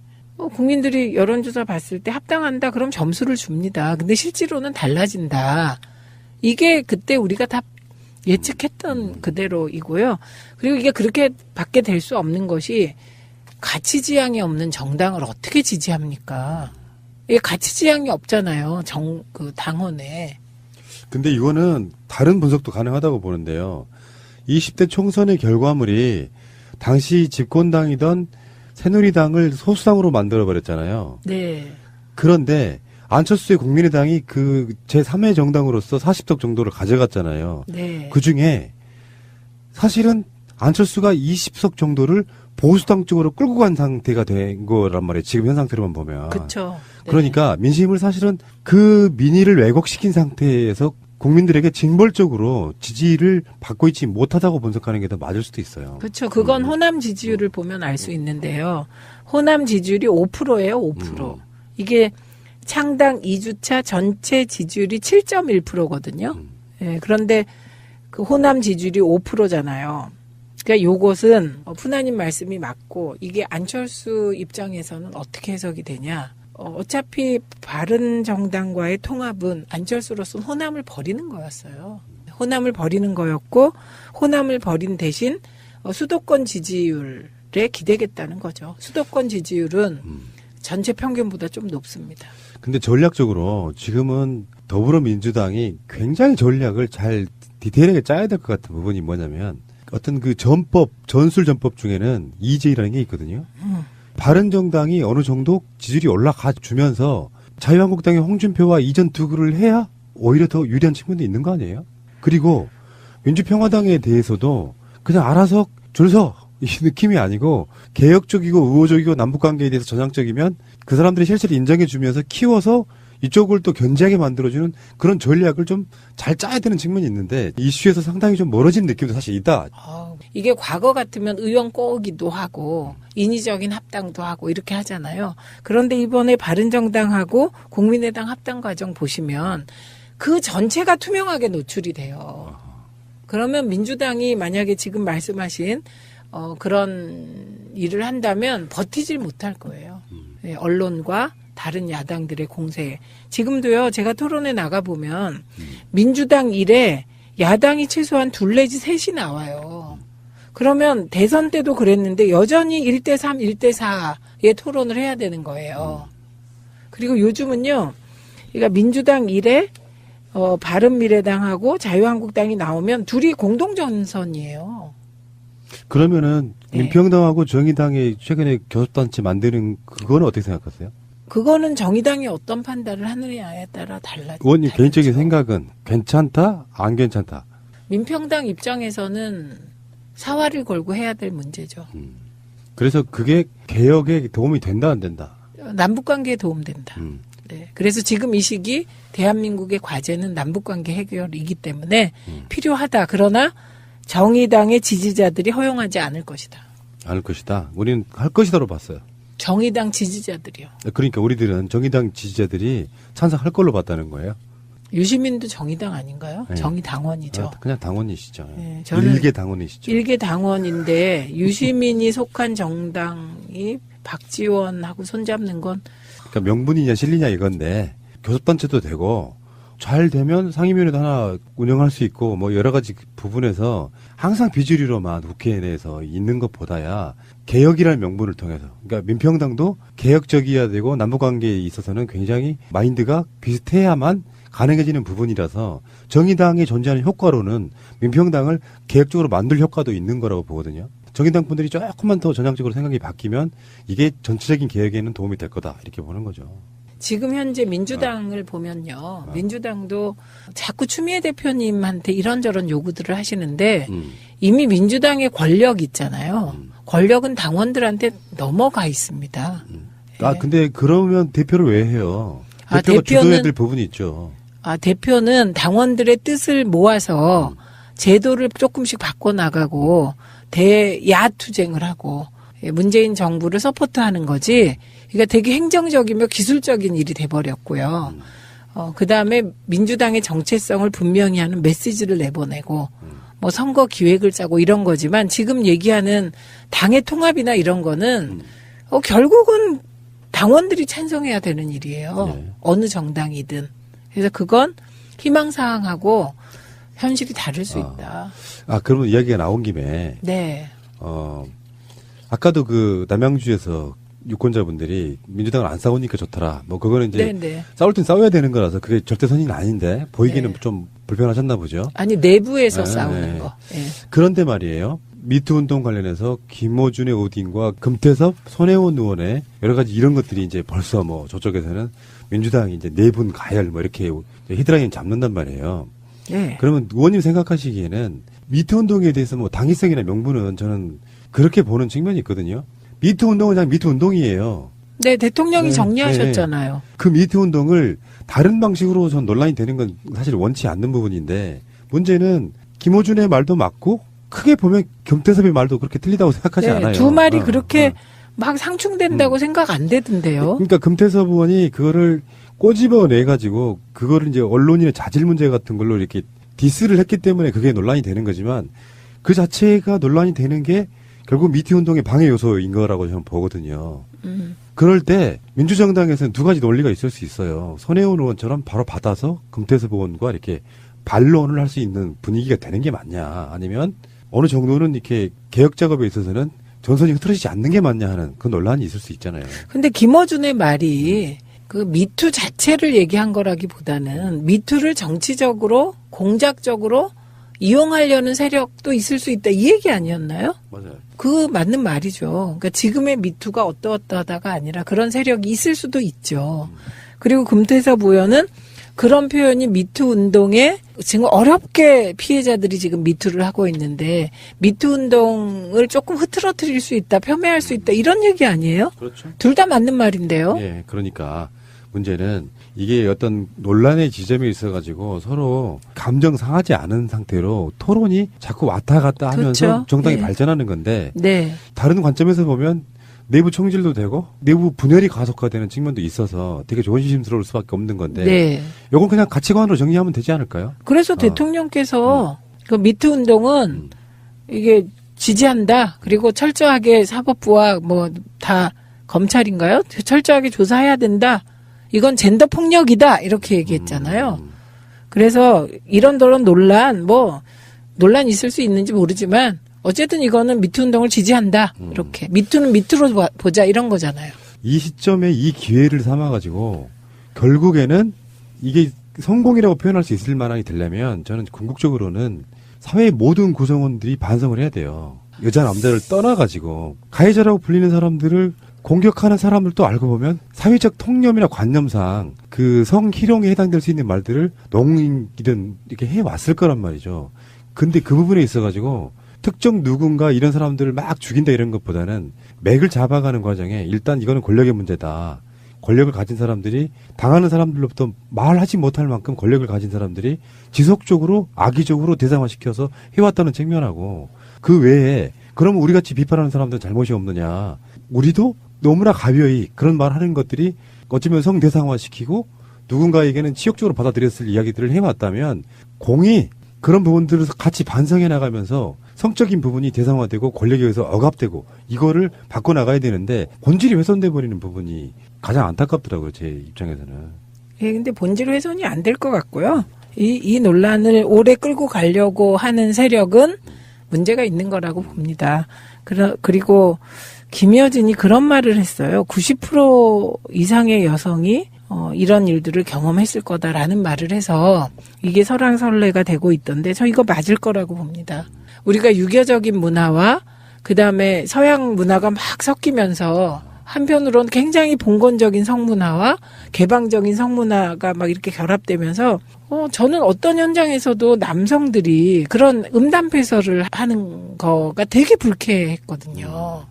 국민들이 여론조사 봤을 때 합당한다 그럼 점수를 줍니다. 근데 실제로는 달라진다. 이게 그때 우리가 다 예측했던 그대로이고요. 그리고 이게 그렇게 밖에 될 수 없는 것이 가치 지향이 없는 정당을 어떻게 지지합니까? 이게 가치 지향이 없잖아요. 당원에. 근데 이거는 다른 분석도 가능하다고 보는데요. 20대 총선의 결과물이 당시 집권당이던 새누리당을 소수당으로 만들어버렸잖아요. 네. 그런데 안철수의 국민의당이 그 제3의 정당으로서 40석 정도를 가져갔잖아요. 네. 그 중에 사실은 안철수가 20석 정도를 보수당 쪽으로 끌고 간 상태가 된 거란 말이에요. 지금 현 상태로만 보면. 그렇죠. 네. 그러니까 민심을 사실은 그 민의를 왜곡시킨 상태에서 국민들에게 징벌적으로 지지를 받고 있지 못하다고 분석하는 게 더 맞을 수도 있어요. 그렇죠. 그건 호남 지지율을 보면 알 수 있는데요. 호남 지지율이 5%예요. 5%. 이게 창당 2주차 전체 지지율이 7.1%거든요. 예, 그런데 그 호남 지지율이 5%잖아요. 그러니까 요것은 푸나님 말씀이 맞고 이게 안철수 입장에서는 어떻게 해석이 되냐. 어차피 바른정당과의 통합은 안철수로서는 호남을 버리는 거였어요. 호남을 버리는 거였고 호남을 버린 대신 수도권 지지율에 기대겠다는 거죠. 수도권 지지율은 전체 평균보다 좀 높습니다. 근데 전략적으로 지금은 더불어민주당이 굉장히 전략을 잘 디테일하게 짜야 될 것 같은 부분이 뭐냐면 어떤 그 전술 전법 중에는 EJ라는 게 있거든요. 바른정당이 어느 정도 지지율이 올라가 주면서 자유한국당의 홍준표와 이전 투구를 해야 오히려 더 유리한 측면도 있는 거 아니에요? 그리고 민주평화당에 대해서도 그냥 알아서 줄 서 이 느낌이 아니고 개혁적이고 우호적이고 남북관계에 대해서 전향적이면 그 사람들이 실체를 인정해주면서 키워서 이쪽을 또 견제하게 만들어주는 그런 전략을 좀 잘 짜야 되는 측면이 있는데 이슈에서 상당히 좀 멀어진 느낌도 사실 있다. 이게 과거 같으면 의원 꼬기도 하고 인위적인 합당도 하고 이렇게 하잖아요. 그런데 이번에 바른정당하고 국민의당 합당 과정 보시면 그 전체가 투명하게 노출이 돼요. 그러면 민주당이 만약에 지금 말씀하신 그런 일을 한다면 버티질 못할 거예요. 네, 언론과 다른 야당들의 공세. 지금도요, 제가 토론에 나가보면 민주당 일에 야당이 최소한 2 내지 3이 나와요. 그러면 대선 때도 그랬는데 여전히 1대3, 1대4의 토론을 해야 되는 거예요. 그리고 요즘은요, 그러니까 민주당 일에 바른미래당하고 자유한국당이 나오면 둘이 공동전선이에요. 그러면은 네. 민평당하고 정의당이 최근에 교섭단체 만드는 그거는 어떻게 생각하세요? 그거는 정의당이 어떤 판단을 하느냐에 따라 달라지죠. 의원님 개인적인 생각은 괜찮다, 안 괜찮다. 민평당 입장에서는 사활을 걸고 해야 될 문제죠. 그래서 그게 개혁에 도움이 된다, 안 된다? 남북관계에 도움된다. 네. 그래서 지금 이 시기 대한민국의 과제는 남북관계 해결이기 때문에 필요하다. 그러나 정의당의 지지자들이 허용하지 않을 것이다. 않을 것이다. 우리는 할 것이다로 봤어요. 정의당 지지자들이요. 그러니까 우리들은 정의당 지지자들이 찬성할 걸로 봤다는 거예요. 유시민도 정의당 아닌가요? 네. 정의당원이죠. 그냥 당원이시죠. 네, 저는 일개 당원이시죠. 일개 당원인데 유시민이 속한 정당이 박지원하고 손잡는 건 그러니까 명분이냐 실리냐 이건데 교섭단체도 되고 잘 되면 상임위원회도 하나 운영할 수 있고 뭐 여러 가지 부분에서 항상 비주류로만 국회 내에서 있는 것보다야 개혁이라는 명분을 통해서 그러니까 민평당도 개혁적이어야 되고 남북관계에 있어서는 굉장히 마인드가 비슷해야만 가능해지는 부분이라서 정의당이 존재하는 효과로는 민평당을 개혁적으로 만들 효과도 있는 거라고 보거든요. 정의당 분들이 조금만 더 전향적으로 생각이 바뀌면 이게 전체적인 개혁에는 도움이 될 거다 이렇게 보는 거죠. 지금 현재 민주당을 보면요. 민주당도 자꾸 추미애 대표님한테 이런저런 요구들을 하시는데 이미 민주당의 권력 있잖아요. 권력은 당원들한테 넘어가 있습니다. 근데 그러면 대표를 왜 해요? 대표가 주도해야 될 부분이 있죠. 대표는 당원들의 뜻을 모아서 제도를 조금씩 바꿔나가고 대야투쟁을 하고 문재인 정부를 서포트하는 거지. 그러니까 되게 행정적이며 기술적인 일이 돼버렸고요. 그다음에 민주당의 정체성을 분명히 하는 메시지를 내보내고 뭐 선거 기획을 짜고 이런 거지만 지금 얘기하는 당의 통합이나 이런 거는 결국은 당원들이 찬성해야 되는 일이에요. 네. 어느 정당이든. 그래서 그건 희망사항하고 현실이 다를 수 있다. 그러면 이야기가 나온 김에 네. 아까도 그 남양주에서 유권자분들이 민주당을 안 싸우니까 좋더라. 뭐 그거는 이제 네네. 싸울 땐 싸워야 되는 거라서 그게 절대선이 아닌데 보이기는 네. 좀 불편하셨나 보죠. 아니 내부에서 네. 싸우는 거. 네. 그런데 말이에요. 미투 운동 관련해서 김어준의 오딘과 금태섭, 손혜원 의원의 여러 가지 이런 것들이 이제 벌써 뭐 저쪽에서는 민주당이 이제 내분 가열 뭐 이렇게 히드라인 잡는단 말이에요. 네. 그러면 의원님 생각하시기에는 미투 운동에 대해서 뭐 당위성이나 명분은 저는 그렇게 보는 측면이 있거든요. 미투 운동은 그냥 미투 운동이에요. 네, 대통령이 네, 정리하셨잖아요. 그 미투 운동을 다른 방식으로 전 논란이 되는 건 사실 원치 않는 부분인데 문제는 김어준의 말도 맞고 크게 보면 김태섭의 말도 그렇게 틀리다고 생각하지 네, 않아요. 두 말이 그렇게 막 상충된다고 생각 안 되던데요. 그러니까 금태섭 의원이 그거를 꼬집어내 가지고 그거를 이제 언론인의 자질 문제 같은 걸로 이렇게 디스를 했기 때문에 그게 논란이 되는 거지만 그 자체가 논란이 되는 게 결국 미투 운동의 방해 요소인 거라고 저는 보거든요. 그럴 때 민주정당에서는 두 가지 논리가 있을 수 있어요. 손혜원 의원처럼 바로 받아서 금태섭 의원과 이렇게 반론을 할 수 있는 분위기가 되는 게 맞냐, 아니면 어느 정도는 이렇게 개혁 작업에 있어서는 전선이 흐트러지지 않는 게 맞냐 하는 그 논란이 있을 수 있잖아요. 근데 김어준의 말이 그 미투 자체를 얘기한 거라기보다는 미투를 정치적으로 공작적으로 이용하려는 세력도 있을 수 있다 이 얘기 아니었나요? 맞아요. 그 맞는 말이죠. 그러니까 지금의 미투가 어떠어떠하다가 아니라 그런 세력이 있을 수도 있죠. 그리고 금태섭 의원은 그런 표현이 미투 운동에 지금 어렵게 피해자들이 지금 미투를 하고 있는데 미투 운동을 조금 흐트러뜨릴 수 있다, 폄훼할 수 있다 이런 얘기 아니에요? 그렇죠. 둘 다 맞는 말인데요. 예, 그러니까 문제는 이게 어떤 논란의 지점에 있어가지고 서로 감정 상하지 않은 상태로 토론이 자꾸 왔다 갔다 하면서 그렇죠. 정당이 네. 발전하는 건데 네. 다른 관점에서 보면 내부 총질도 되고 내부 분열이 가속화되는 측면도 있어서 되게 조심스러울 수밖에 없는 건데 네. 이건 그냥 가치관으로 정리하면 되지 않을까요? 그래서 대통령께서 그 미투 운동은 이게 지지한다. 그리고 철저하게 사법부와 뭐 다 검찰인가요? 철저하게 조사해야 된다. 이건 젠더 폭력이다. 이렇게 얘기했잖아요. 그래서 이런저런 논란 있을 수 있는지 모르지만 어쨌든 이거는 미투 운동을 지지한다. 이렇게. 미투는 미투로 보자. 이런 거잖아요. 이 시점에 이 기회를 삼아가지고 결국에는 이게 성공이라고 표현할 수 있을 만하게 되려면 저는 궁극적으로는 사회의 모든 구성원들이 반성을 해야 돼요. 여자 남자를 떠나가지고 가해자라고 불리는 사람들을 공격하는 사람들도 알고 보면 사회적 통념이나 관념상 그 성희롱에 해당될 수 있는 말들을 농이든 이렇게 해왔을 거란 말이죠. 근데 그 부분에 있어가지고 특정 누군가 이런 사람들을 막 죽인다 이런 것보다는 맥을 잡아가는 과정에 일단 이거는 권력의 문제다. 권력을 가진 사람들이 당하는 사람들로부터 말하지 못할 만큼 권력을 가진 사람들이 지속적으로 악의적으로 대상화시켜서 해왔다는 측면하고 그 외에 그럼 우리같이 비판하는 사람들은 잘못이 없느냐. 우리도 너무나 가벼이 그런 말 하는 것들이 어쩌면 성대상화시키고 누군가에게는 치욕적으로 받아들였을 이야기들을 해왔다면 공이 그런 부분들을 같이 반성해 나가면서 성적인 부분이 대상화되고 권력에 의해서 억압되고 이거를 바꿔나가야 되는데 본질이 훼손돼 버리는 부분이 가장 안타깝더라고요. 제 입장에서는. 예, 근데 본질 훼손이 안 될 것 같고요. 이 논란을 오래 끌고 가려고 하는 세력은 문제가 있는 거라고 봅니다. 그리고 김여진이 그런 말을 했어요. 90% 이상의 여성이 이런 일들을 경험했을 거다라는 말을 해서 이게 설왕설래가 되고 있던데 저 이거 맞을 거라고 봅니다. 우리가 유교적인 문화와 그다음에 서양 문화가 막 섞이면서 한편으로는 굉장히 봉건적인 성문화와 개방적인 성문화가 막 이렇게 결합되면서 저는 어떤 현장에서도 남성들이 그런 음담패설을 하는 거가 되게 불쾌했거든요.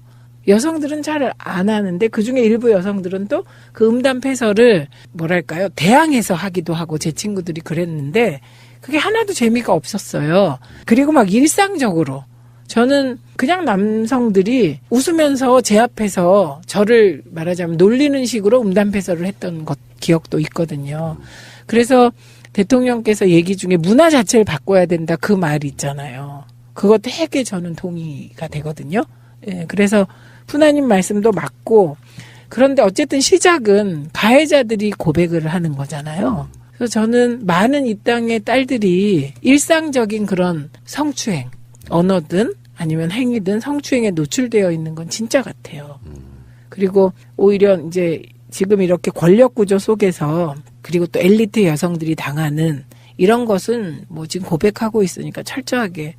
여성들은 잘 안 하는데 그중에 일부 여성들은 또 그 음담패설을 뭐랄까요 대항해서 하기도 하고 제 친구들이 그랬는데 그게 하나도 재미가 없었어요. 그리고 막 일상적으로 저는 그냥 남성들이 웃으면서 제 앞에서 저를 말하자면 놀리는 식으로 음담패설을 했던 기억도 있거든요. 그래서 대통령께서 얘기 중에 문화 자체를 바꿔야 된다 그 말이 있잖아요. 그거 되게 저는 동의가 되거든요. 예, 그래서 푸나님 말씀도 맞고 그런데 어쨌든 시작은 가해자들이 고백을 하는 거잖아요. 그래서 저는 많은 이 땅의 딸들이 일상적인 그런 성추행, 언어든 아니면 행위든 성추행에 노출되어 있는 건 진짜 같아요. 그리고 오히려 이제 지금 이렇게 권력 구조 속에서 그리고 또 엘리트 여성들이 당하는 이런 것은 뭐 지금 고백하고 있으니까 철저하게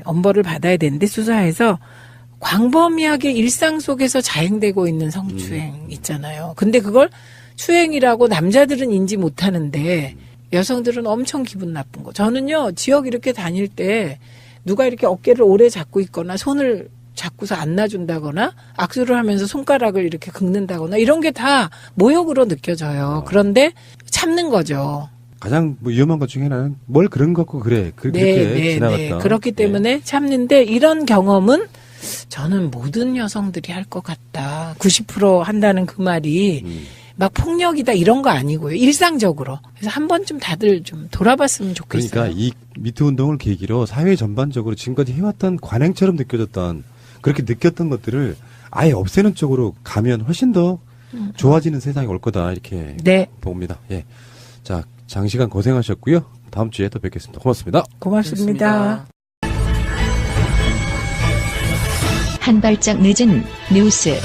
엄벌을 받아야 되는데 수사해서 광범위하게 일상 속에서 자행되고 있는 성추행 있잖아요. 근데 그걸 추행이라고 남자들은 인지 못하는데 여성들은 엄청 기분 나쁜 거. 저는요 지역 이렇게 다닐 때 누가 이렇게 어깨를 오래 잡고 있거나 손을 잡고서 안 놔준다거나 악수를 하면서 손가락을 이렇게 긁는다거나 이런 게 다 모욕으로 느껴져요. 그런데 참는 거죠. 가장 위험한 것 중에 하나는 뭘 그런 것 같고 그래. 그렇게 지나갔다. 그렇기 때문에 참는데 이런 경험은 저는 모든 여성들이 할 것 같다. 90% 한다는 그 말이 막 폭력이다 이런 거 아니고요. 일상적으로. 그래서 한 번쯤 다들 좀 돌아봤으면 좋겠어요. 그러니까 이 미투 운동을 계기로 사회 전반적으로 지금까지 해왔던 관행처럼 느껴졌던 그렇게 느꼈던 것들을 아예 없애는 쪽으로 가면 훨씬 더 좋아지는 세상이 올 거다 이렇게 봅니다. 예. 자, 장시간 고생하셨고요. 다음 주에 또 뵙겠습니다. 고맙습니다. 고맙습니다. 한 발짝 늦은 뉴스.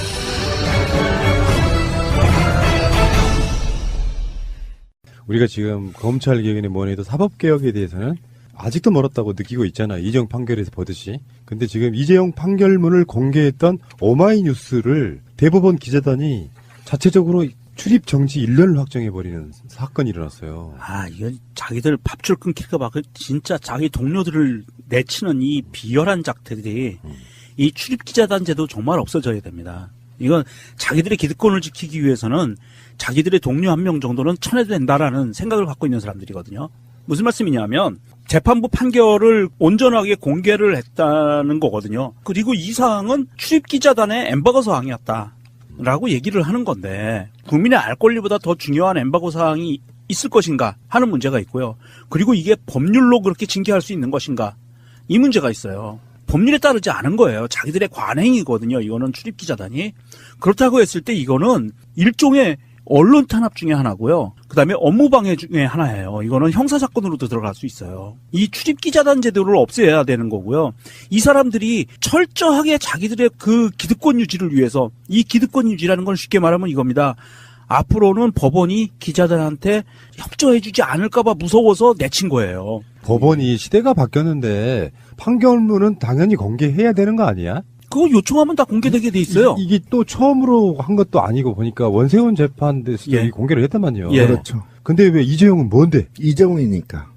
우리가 지금 검찰개혁이나 뭐니 해도 사법개혁에 대해서는 아직도 멀었다고 느끼고 있잖아. 이재용 판결에서 보듯이. 근데 지금 이재용 판결문을 공개했던 오마이뉴스를 대법원 기자단이 자체적으로 출입 정지 1년을 확정해버리는 사건이 일어났어요. 이건 자기들 밥줄 끊길까 봐. 진짜 자기 동료들을 내치는 이 비열한 작태들이 이 출입기자단 제도 정말 없어져야 됩니다. 이건 자기들의 기득권을 지키기 위해서는 자기들의 동료 한 명 정도는 쳐내도 된다라는 생각을 갖고 있는 사람들이거든요. 무슨 말씀이냐면 재판부 판결을 온전하게 공개를 했다는 거거든요. 그리고 이 사항은 출입기자단의 엠바고 사항이었다라고 얘기를 하는 건데 국민의 알 권리보다 더 중요한 엠바고 사항이 있을 것인가 하는 문제가 있고요. 그리고 이게 법률로 그렇게 징계할 수 있는 것인가 이 문제가 있어요. 법률에 따르지 않은 거예요. 자기들의 관행이거든요. 이거는 출입기자단이. 그렇다고 했을 때 이거는 일종의 언론 탄압 중에 하나고요. 그다음에 업무방해 중에 하나예요. 이거는 형사사건으로도 들어갈 수 있어요. 이 출입기자단 제도를 없애야 되는 거고요. 이 사람들이 철저하게 자기들의 그 기득권 유지를 위해서, 이 기득권 유지라는 건 쉽게 말하면 이겁니다. 앞으로는 법원이 기자들한테 협조해주지 않을까봐 무서워서 내친 거예요. 법원이 시대가 바뀌었는데 판결문은 당연히 공개해야 되는 거 아니야? 그거 요청하면 다 공개되게 돼 있어요. 이게 또 처음으로 한 것도 아니고 보니까 원세훈 재판 됐을 때 예. 공개를 했단말이요. 예. 그렇죠. 근데 왜 이재용은 뭔데? 이정이니까.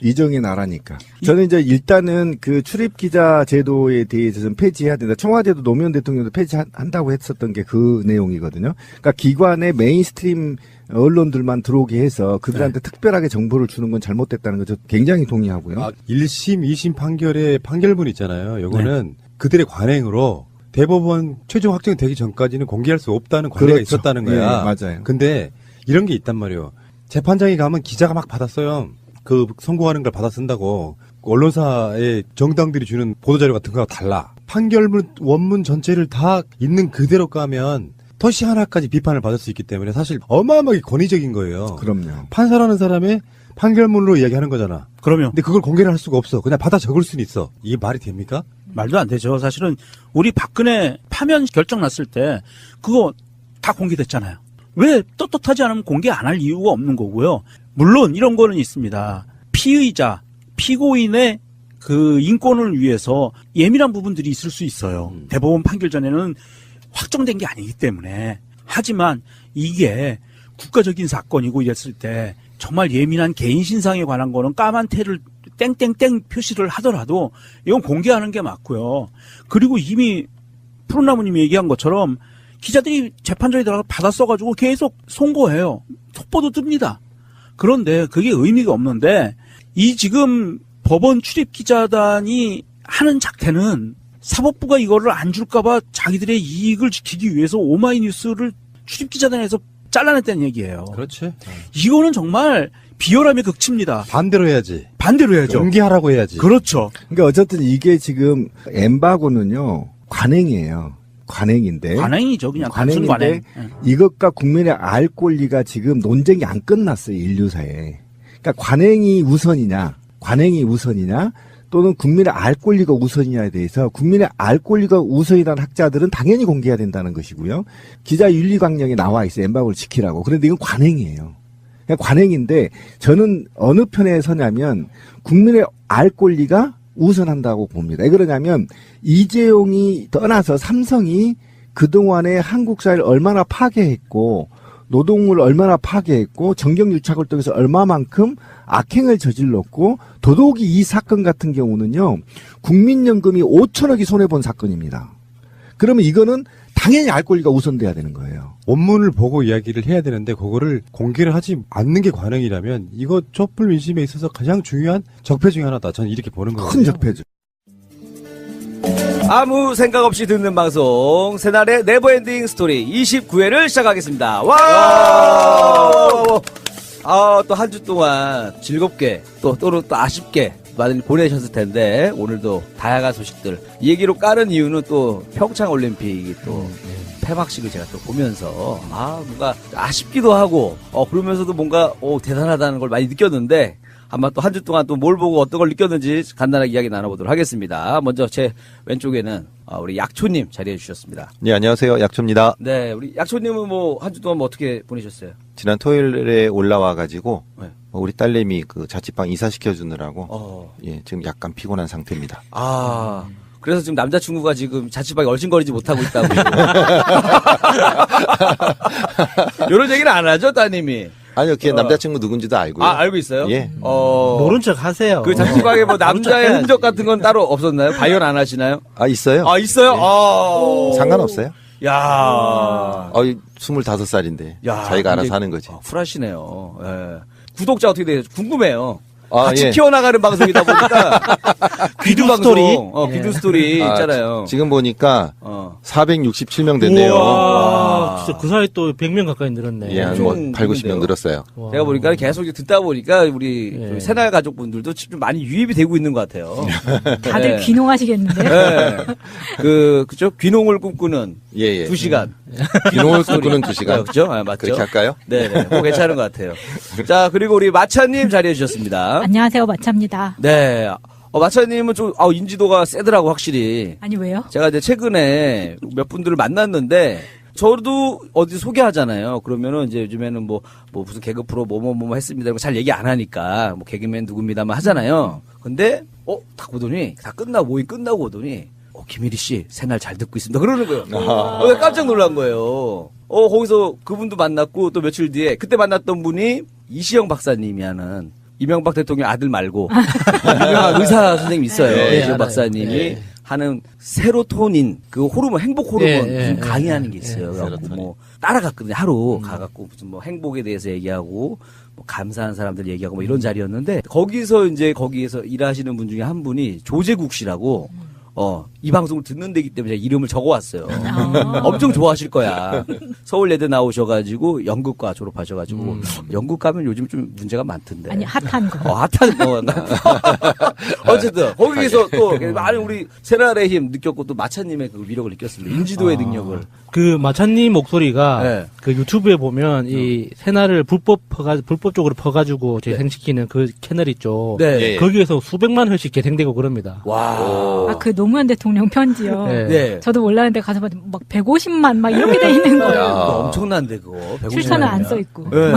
이정의 나라니까. 저는 이제 일단은 그 출입 기자 제도에 대해서는 폐지해야 된다. 청와대도 노무현 대통령도 폐지한다고 했었던 게 그 내용이거든요. 그러니까 기관의 메인스트림 언론들만 들어오게 해서 그들한테 특별하게 정보를 주는 건 잘못됐다는 거죠. 굉장히 동의하고요. 1심, 2심 판결의 판결문 있잖아요. 요거는 그들의 관행으로 대법원 최종 확정되기 전까지는 공개할 수 없다는 관례가 그렇죠. 있었다는 거야. 예, 맞아요. 근데 이런 게 있단 말이에요. 재판장에 가면 기자가 막 받았어요. 그 선고하는 걸 받아 쓴다고. 언론사의 정당들이 주는 보도자료 같은 거와 달라. 판결문 원문 전체를 다 있는 그대로 까면 토시 하나까지 비판을 받을 수 있기 때문에 사실 어마어마하게 권위적인 거예요. 그럼요. 판사라는 사람의 판결문으로 이야기하는 거잖아. 그러면 근데 그걸 공개를 할 수가 없어. 그냥 받아 적을 수는 있어. 이게 말이 됩니까? 말도 안 되죠. 사실은 우리 박근혜 파면 결정 났을 때 그거 다 공개됐잖아요. 왜 떳떳하지 않으면 공개 안 할 이유가 없는 거고요. 물론 이런 거는 있습니다. 피의자, 피고인의 그 인권을 위해서 예민한 부분들이 있을 수 있어요. 대법원 판결 전에는 확정된 게 아니기 때문에. 하지만 이게 국가적인 사건이고 이랬을 때 정말 예민한 개인 신상에 관한 거는 까만 테를 땡땡땡 표시를 하더라도 이건 공개하는 게 맞고요. 그리고 이미 푸른나무님이 얘기한 것처럼 기자들이 재판정에 들어가 받아 써가지고 계속 송고해요. 속보도 뜹니다. 그런데 그게 의미가 없는데 이 지금 법원 출입기자단이 하는 작태는 사법부가 이거를 안 줄까봐 자기들의 이익을 지키기 위해서 오마이뉴스를 출입기자단에서 잘라냈다는 얘기예요. 그렇지. 이거는 정말 비열함의 극치입니다. 반대로 해야지. 반대로 해야죠. 공개하라고 해야지. 그렇죠. 그러니까 어쨌든 이게 지금 엠바고는요, 관행이에요. 관행인데. 관행이죠. 그냥 단순 관행. 이것과 국민의 알 권리가 지금 논쟁이 안 끝났어요, 인류사에. 그러니까 관행이 우선이냐, 또는 국민의 알 권리가 우선이냐에 대해서 국민의 알 권리가 우선이라는 학자들은 당연히 공개해야 된다는 것이고요. 기자 윤리 강령에 나와 있어요. 엠바고를 지키라고. 그런데 이건 관행이에요. 그냥 관행인데 저는 어느 편에 서냐면 국민의 알 권리가 우선한다고 봅니다. 왜 그러냐면 이재용이 떠나서 삼성이 그동안에 한국 사회를 얼마나 파괴했고 노동을 얼마나 파괴했고 정경유착을 통해서 얼마만큼 악행을 저질렀고 더더욱이 이 사건 같은 경우는요. 국민연금이 5천억이 손해본 사건입니다. 그러면 이거는 당연히 알 권리가 우선돼야 되는 거예요. 원문을 보고 이야기를 해야 되는데 그거를 공개를 하지 않는 게 관행이라면 이거 촛불 민심에 있어서 가장 중요한 적폐 중에 하나다. 저는 이렇게 보는 거거든요. 큰 적폐죠. 아무 생각 없이 듣는 방송 새날의 네버엔딩 스토리 29회를 시작하겠습니다. 와! 또 한 주 동안 즐겁게 또는 또 아쉽게 많이 보내셨을 텐데 오늘도 다양한 소식들 이 얘기로 까는 이유는 또 평창 올림픽이 또 폐막식을 제가 또 보면서 뭔가 아쉽기도 하고 그러면서도 뭔가 대단하다는 걸 많이 느꼈는데 아마 또 한 주 동안 또 뭘 보고 어떤 걸 느꼈는지 간단하게 이야기 나눠보도록 하겠습니다. 먼저 제 왼쪽에는 우리 약초님 자리해 주셨습니다. 네, 안녕하세요. 약초입니다. 네, 우리 약초님은 뭐 한 주 동안 뭐 어떻게 보내셨어요? 지난 토요일에 올라와가지고 네. 우리 딸내미 그 자취방 이사시켜주느라고 지금 약간 피곤한 상태입니다. 그래서 지금 남자친구가 지금 자취방에 얼씬거리지 못하고 있다고. 이런 얘기는 안 하죠, 따님이? 아니요, 걔 남자친구 누군지도 알고요. 알고 있어요? 예. 모른 척 하세요. 그 자취방에 뭐 남자의 흔적 같은 건 따로 없었나요? 발견 안 하시나요? 있어요. 있어요? 네. 상관없어요. 야. 25살인데. 자기가 알아서 하는 거지. 쿨하시네요. 예. 구독자 어떻게 돼요? 궁금해요. 같이 예. 키워나가는 방송이다 보니까. 귀두 방송, 스토리. 귀두 스토리 있잖아요. 지금 보니까 467명 됐네요. 우와, 진짜 그 사이 또 100명 가까이 늘었네. 예, 뭐 8, 90명 늘었어요. 와. 제가 보니까 계속 이제 듣다 보니까 우리 예. 새날 가족분들도 좀 많이 유입이 되고 있는 것 같아요. 다들 예. 귀농하시겠는데? 네. 그죠? 귀농을 꿈꾸는 예. 2시간. 귀농을 꿈꾸는 2시간. 그죠? 아, 맞죠? 그렇게 할까요? 네네. 그거 괜찮은 것 같아요. 자, 그리고 우리 마차님 자리해 주셨습니다. 안녕하세요, 마차입니다. 네. 마차님은 좀, 인지도가 세더라고, 확실히. 아니, 왜요? 제가 이제 최근에 몇 분들을 만났는데, 저도 어디 소개하잖아요. 그러면은 이제 요즘에는 뭐 무슨 개그 프로 뭐 했습니다. 이런 거 잘 얘기 안 하니까, 뭐 개그맨 누굽니다만 하잖아요. 근데, 딱 보더니, 모임 끝나고 오더니, 김일희 씨, 새날 잘 듣고 있습니다. 그러는 거예요. 깜짝 놀란 거예요. 거기서 그분도 만났고, 또 며칠 뒤에, 그때 만났던 분이 이시영 박사님이 하는, 이명박 대통령 아들 말고 유명한 의사 선생님 있어요. 이시영 박사님이 하는 세로토닌 그 호르몬 행복 호르몬 무슨 강의하는 게 있어요. 그래갖고 뭐 따라갔거든요. 하루 가갖고 무슨 뭐 행복에 대해서 얘기하고 뭐 감사한 사람들 얘기하고 뭐 이런 자리였는데 거기서 일하시는 분 중에 한 분이 조재국 씨라고 이 방송을 듣는 데기 때문에 제가 이름을 적어왔어요. 엄청 좋아하실 거야. 서울예대 나오셔가지고 연극과 졸업하셔가지고 연극 가면 요즘 좀 문제가 많던데. 아니, 핫한 거. 핫한 거. 어쨌든 거기서 또 많은 우리 새날의 힘 느꼈고 또 마차님의 그 위력을 느꼈습니다. 인지도의 능력을. 그 마차님 목소리가 네. 그 유튜브에 보면 이 새날을 불법적으로 퍼가지고 재생시키는 그 채널 있죠. 네. 거기에서 수백만 회씩 재생되고 그럽니다. 와. 그 노무현 대통령 편지요. 네. 저도 몰랐는데 가서 봤더니 막 150만 막 이렇게 돼 있는 거예요. 엄청난데 그거. 출처는 안 써 있고. 네.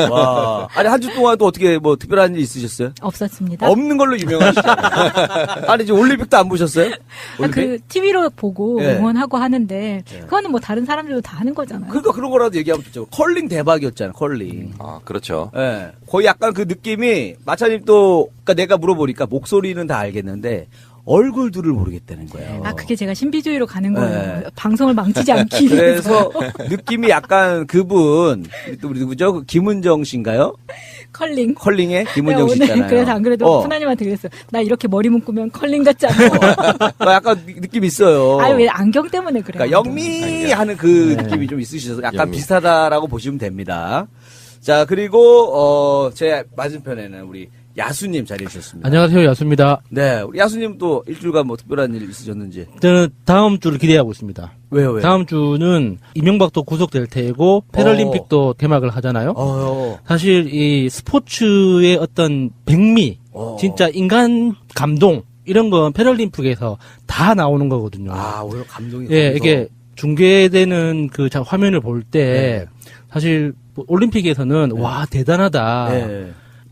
와. 아니 한 주 동안 또 어떻게 뭐 특별한 일 있으셨어요? 없었습니다. 없는 걸로 유명하시잖아요. 아니 이제 올림픽도 안 보셨어요? 그 TV로 보고 네. 응원하고 하는데 그거는 뭐 다른 사람들도 다 하는 거잖아요. 그러니까 그런 거라도 얘기하면 좋죠. 컬링 대박이었잖아요. 컬링. 그렇죠. 예. 거의 약간 그 느낌이 마차님 또 그러니까 내가 물어보니까 목소리는 다 알겠는데 얼굴들을 모르겠다는 거예요. 그게 제가 신비주의로 가는 거예요. 네. 방송을 망치지 않기 위해서. 그래서 느낌이 약간 그분 또 우리 누구죠? 그 김은정 씨인가요? 컬링의 김은정 씨 오늘 있잖아요. 그래서 안 그래도 푸나님한테 그랬어요. 나 이렇게 머리 묶으면 컬링 같지 않아? 약간 느낌 있어요. 아니 왜 안경 때문에 그래요? 그러니까 영미하는 그 느낌이 좀 있으셔서 약간 비슷하다라고 보시면 됩니다. 자 그리고 제 맞은편에는 우리 야수님 자리해 주셨습니다. 안녕하세요, 야수입니다. 네, 우리 야수님 또 일주일간 뭐 특별한 일 있으셨는지. 저는 다음 주를 기대하고 있습니다. 왜요? 다음 주는 이명박도 구속될 테고 패럴림픽도 개막을 하잖아요. 사실 이 스포츠의 어떤 백미, 진짜 인간 감동 이런 건 패럴림픽에서 다 나오는 거거든요. 오히려 감동이. 예, 이게 중계되는 그 화면을 볼 때 사실 올림픽에서는 와 대단하다.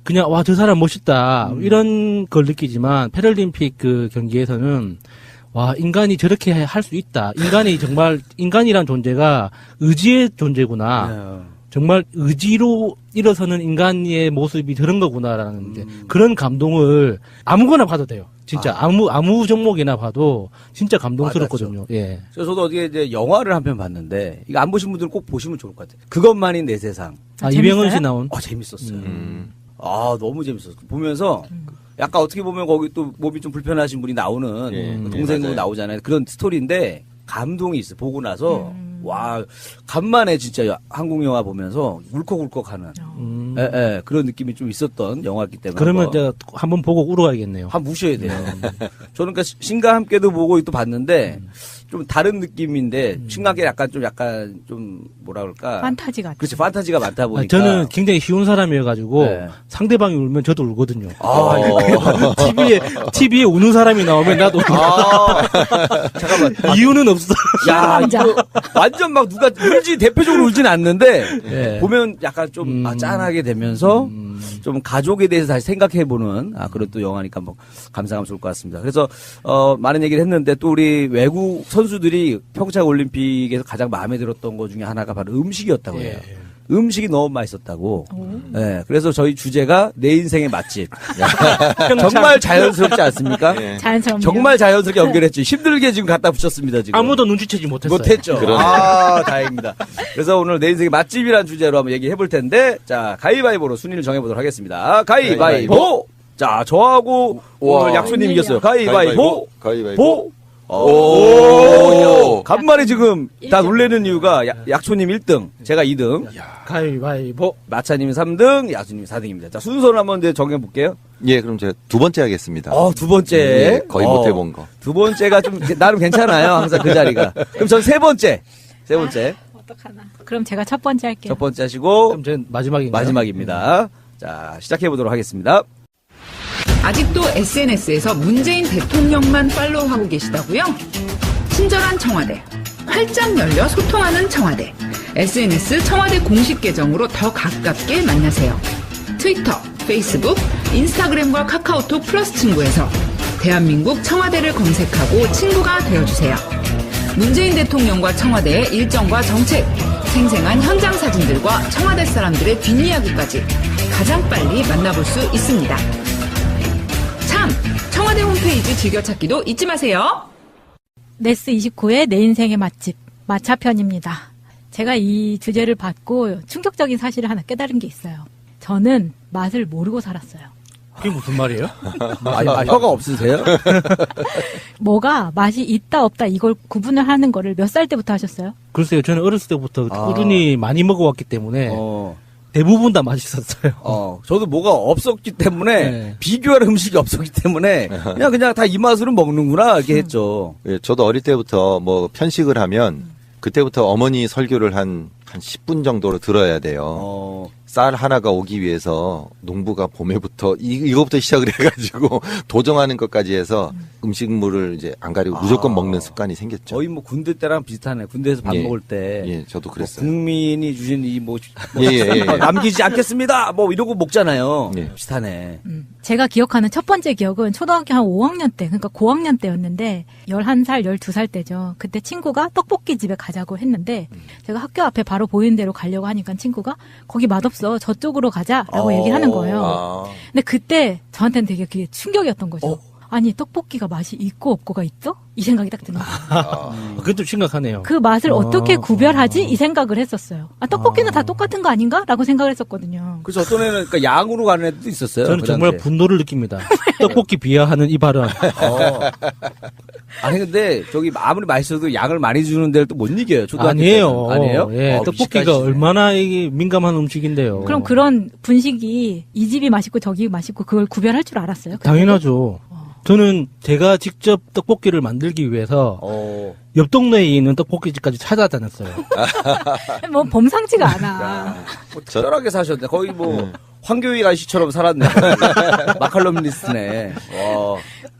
그냥 와 저 사람 멋있다 이런 걸 느끼지만 패럴림픽 그 경기에서는 와 인간이 저렇게 할 수 있다. 인간이 정말 인간이란 존재가 의지의 존재구나. 정말 의지로 일어서는 인간의 모습이 저런 거구나라는 그런 감동을 아무거나 봐도 돼요. 진짜 아무 종목이나 봐도 진짜 감동스럽거든요. 예. 그래서 저도 어디에 이제 영화를 한 편 봤는데 이거 안 보신 분들은 꼭 보시면 좋을 것 같아요. 그것만이 내 세상. 이병헌 씨 나온. 재밌었어요. 너무 재밌었어요. 보면서 약간 어떻게 보면 거기 또 몸이 좀 불편하신 분이 나오는 동생도 나오잖아요. 그런 스토리인데 감동이 있어. 보고 나서 와 간만에 진짜 한국 영화 보면서 울컥울컥하는 그런 느낌이 좀 있었던 영화이기 때문에 그러면 제가 한번 보고 울어야겠네요. 한번 우셔야 돼요. 저는 그러니까 신과 함께도 보고 또 봤는데 좀 다른 느낌인데 신과 함께 약간 좀 뭐라 그럴까 판타지 같아. 그렇지 판타지가 많다 보니까 저는 굉장히 쉬운 사람이어가지고 상대방이 울면 저도 울거든요. TV에 우는 사람이 나오면 나도 잠깐만 이유는 없어. 야 이거 완전 막 누가 울지 대표적으로 울진 않는데 보면 약간 좀 짠하게 되면서 좀 가족에 대해서 다시 생각해보는 그런 또 영화니까 뭐 감상하면 좋을 것 같습니다. 그래서 많은 얘기를 했는데 또 우리 외국 선수들이 평창 올림픽에서 가장 마음에 들었던 것 중에 하나가 바로 음식이었다고 해요. 음식이 너무 맛있었다고. 네, 그래서 저희 주제가 내 인생의 맛집. 정말 자연스럽지 않습니까? 자연스럽네요. 정말 자연스럽게 연결했죠. 힘들게 지금 갖다 붙였습니다. 지금. 아무도 눈치채지 못했어요. 못했죠. 다행입니다. 그래서 오늘 내 인생의 맛집이라는 주제로 한번 얘기해 볼 텐데, 자 가위바위보로 순위를 정해보도록 하겠습니다. 가위바위보. 자 저하고 오늘 약수님 이겼어요. 가위바위보. 오, 간만에 지금 다 놀래는 이유가 약초님 1등, 제가 2등, 가위바위보, 마차님 3등, 야수님 4등입니다. 자, 순서를 한번 정해볼게요. 예, 그럼 제가 두 번째 하겠습니다. 두 번째. 예, 거의 못 해본 거. 두 번째가 좀 나름 괜찮아요. 항상 그 자리가. 그럼 전 세 번째. 어떡하나. 그럼 제가 첫 번째 할게요. 첫 번째 하시고. 그럼 전 마지막입니다. 자, 시작해보도록 하겠습니다. 아직도 SNS에서 문재인 대통령만 팔로우하고 계시다고요? 친절한 청와대, 활짝 열려 소통하는 청와대, SNS 청와대 공식 계정으로 더 가깝게 만나세요. 트위터, 페이스북, 인스타그램과 카카오톡 플러스 친구에서 대한민국 청와대를 검색하고 친구가 되어주세요. 문재인 대통령과 청와대의 일정과 정책, 생생한 현장 사진들과 청와대 사람들의 뒷이야기까지 가장 빨리 만나볼 수 있습니다. 참! 청와대 홈페이지 즐겨찾기도 잊지 마세요. 네스29의 내 인생의 맛집, 마차편입니다. 제가 이 주제를 받고 충격적인 사실을 하나 깨달은 게 있어요. 저는 맛을 모르고 살았어요. 그게 무슨 말이에요? 혀가 없으세요? 뭐가 맛이 있다 없다 이걸 구분을 하는 거를 몇 살 때부터 하셨어요? 글쎄요, 저는 어렸을 때부터 어른이 많이 먹어왔기 때문에 대부분 다 맛있었어요. 저도 뭐가 없었기 때문에 비교할 음식이 없었기 때문에 그냥 다 이 맛으로 먹는구나 이렇게 했죠. 예, 저도 어릴 때부터 뭐 편식을 하면 그때부터 어머니 설교를 한 10분 정도로 들어야 돼요. 쌀 하나가 오기 위해서 농부가 봄에부터 이거부터 시작을 해가지고 도정하는 것까지 해서 음식물을 이제 안 가리고 무조건 먹는 습관이 생겼죠. 거의 뭐 군대 때랑 비슷하네. 군대에서 밥 먹을 때. 예, 저도 그랬어요. 국민이 주신 이 예. 남기지 않겠습니다. 뭐 이러고 먹잖아요. 예. 비슷하네. 제가 기억하는 첫 번째 기억은 초등학교 한 5학년 때, 그러니까 고학년 때였는데 11살, 12살 때죠. 그때 친구가 떡볶이 집에 가자고 했는데 제가 학교 앞에 바로 보이는 대로 가려고 하니까 친구가 거기 맛없어. 저쪽으로 가자라고 얘기를 하는 거예요. 근데 그때 저한테는 되게 그게 충격이었던 거죠. 아니 떡볶이가 맛이 있고 없고가 있어? 이 생각이 딱 드는 거예요. 그게 좀 심각하네요. 그 맛을 어떻게 구별하지? 이 생각을 했었어요. 떡볶이는 다 똑같은 거 아닌가? 라고 생각을 했었거든요. 그래서 어떤 애는 그러니까 양으로 가는 애도 있었어요. 저는 정말 분노를 느낍니다. 떡볶이 비하하는 이 발언. 아니 근데 저기 아무리 맛있어도 양을 많이 주는 데를 또 못 이겨요. 아니에요. 아니에요? 예, 떡볶이가 얼마나 이게 민감한 음식인데요. 그럼 그런 분식이 이 집이 맛있고 저기 맛있고 그걸 구별할 줄 알았어요? 당연하죠. 저는 제가 직접 떡볶이를 만들기 위해서 옆 동네에 있는 떡볶이집까지 찾아다녔어요. 뭐 범상치가 않아. 철저하게 사셨네. 거의 뭐 황교익 아저씨처럼 살았네. 마칼럼니스트네.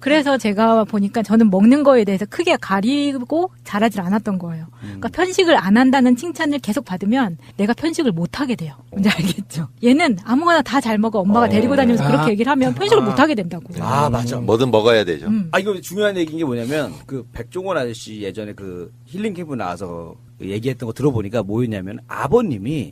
그래서 제가 보니까 저는 먹는 거에 대해서 크게 가리고 잘하질 않았던 거예요. 그러니까 편식을 안 한다는 칭찬을 계속 받으면 내가 편식을 못 하게 돼요. 뭔지 알겠죠? 얘는 아무거나 다 잘 먹어. 엄마가 데리고 다니면서 그렇게 얘기를 하면 편식을 못 하게 된다고. 맞아. 뭐든 먹어야 되죠. 이거 중요한 얘기인 게 뭐냐면 그 백종원 아저씨 예전에 그 힐링 캠프 나와서 얘기했던 거 들어보니까 뭐였냐면 아버님이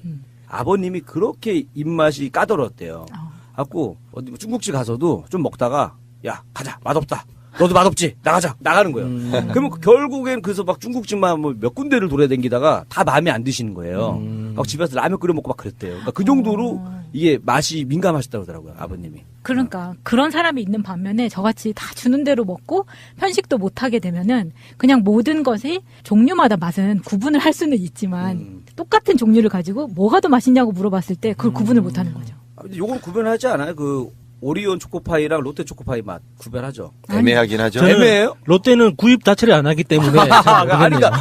그렇게 입맛이 까다로웠대요. 갖고 어디 중국집 가서도 좀 먹다가 야 가자 맛없다. 너도 맛없지 나가자 나가는 거예요. 그러면 결국엔 그래서 막 중국집만 뭐 몇 군데를 돌아다니다가 다 마음에 안 드시는 거예요. 막 집에서 라면 끓여 먹고 막 그랬대요. 그러니까 그 정도로 이게 맛이 민감하셨다고 하더라고요 아버님이. 그러니까 그런 사람이 있는 반면에 저같이 다 주는 대로 먹고 편식도 못 하게 되면은 그냥 모든 것이 종류마다 맛은 구분을 할 수는 있지만 똑같은 종류를 가지고 뭐가 더 맛있냐고 물어봤을 때 그걸 구분을 못 하는 거죠. 요건 구분하지 않아요? 그 오리온 초코파이랑 롯데 초코파이 맛 구별하죠. 애매하긴 하죠. 애매해요? 롯데는 구입 자체를 안 하기 때문에. 그러니까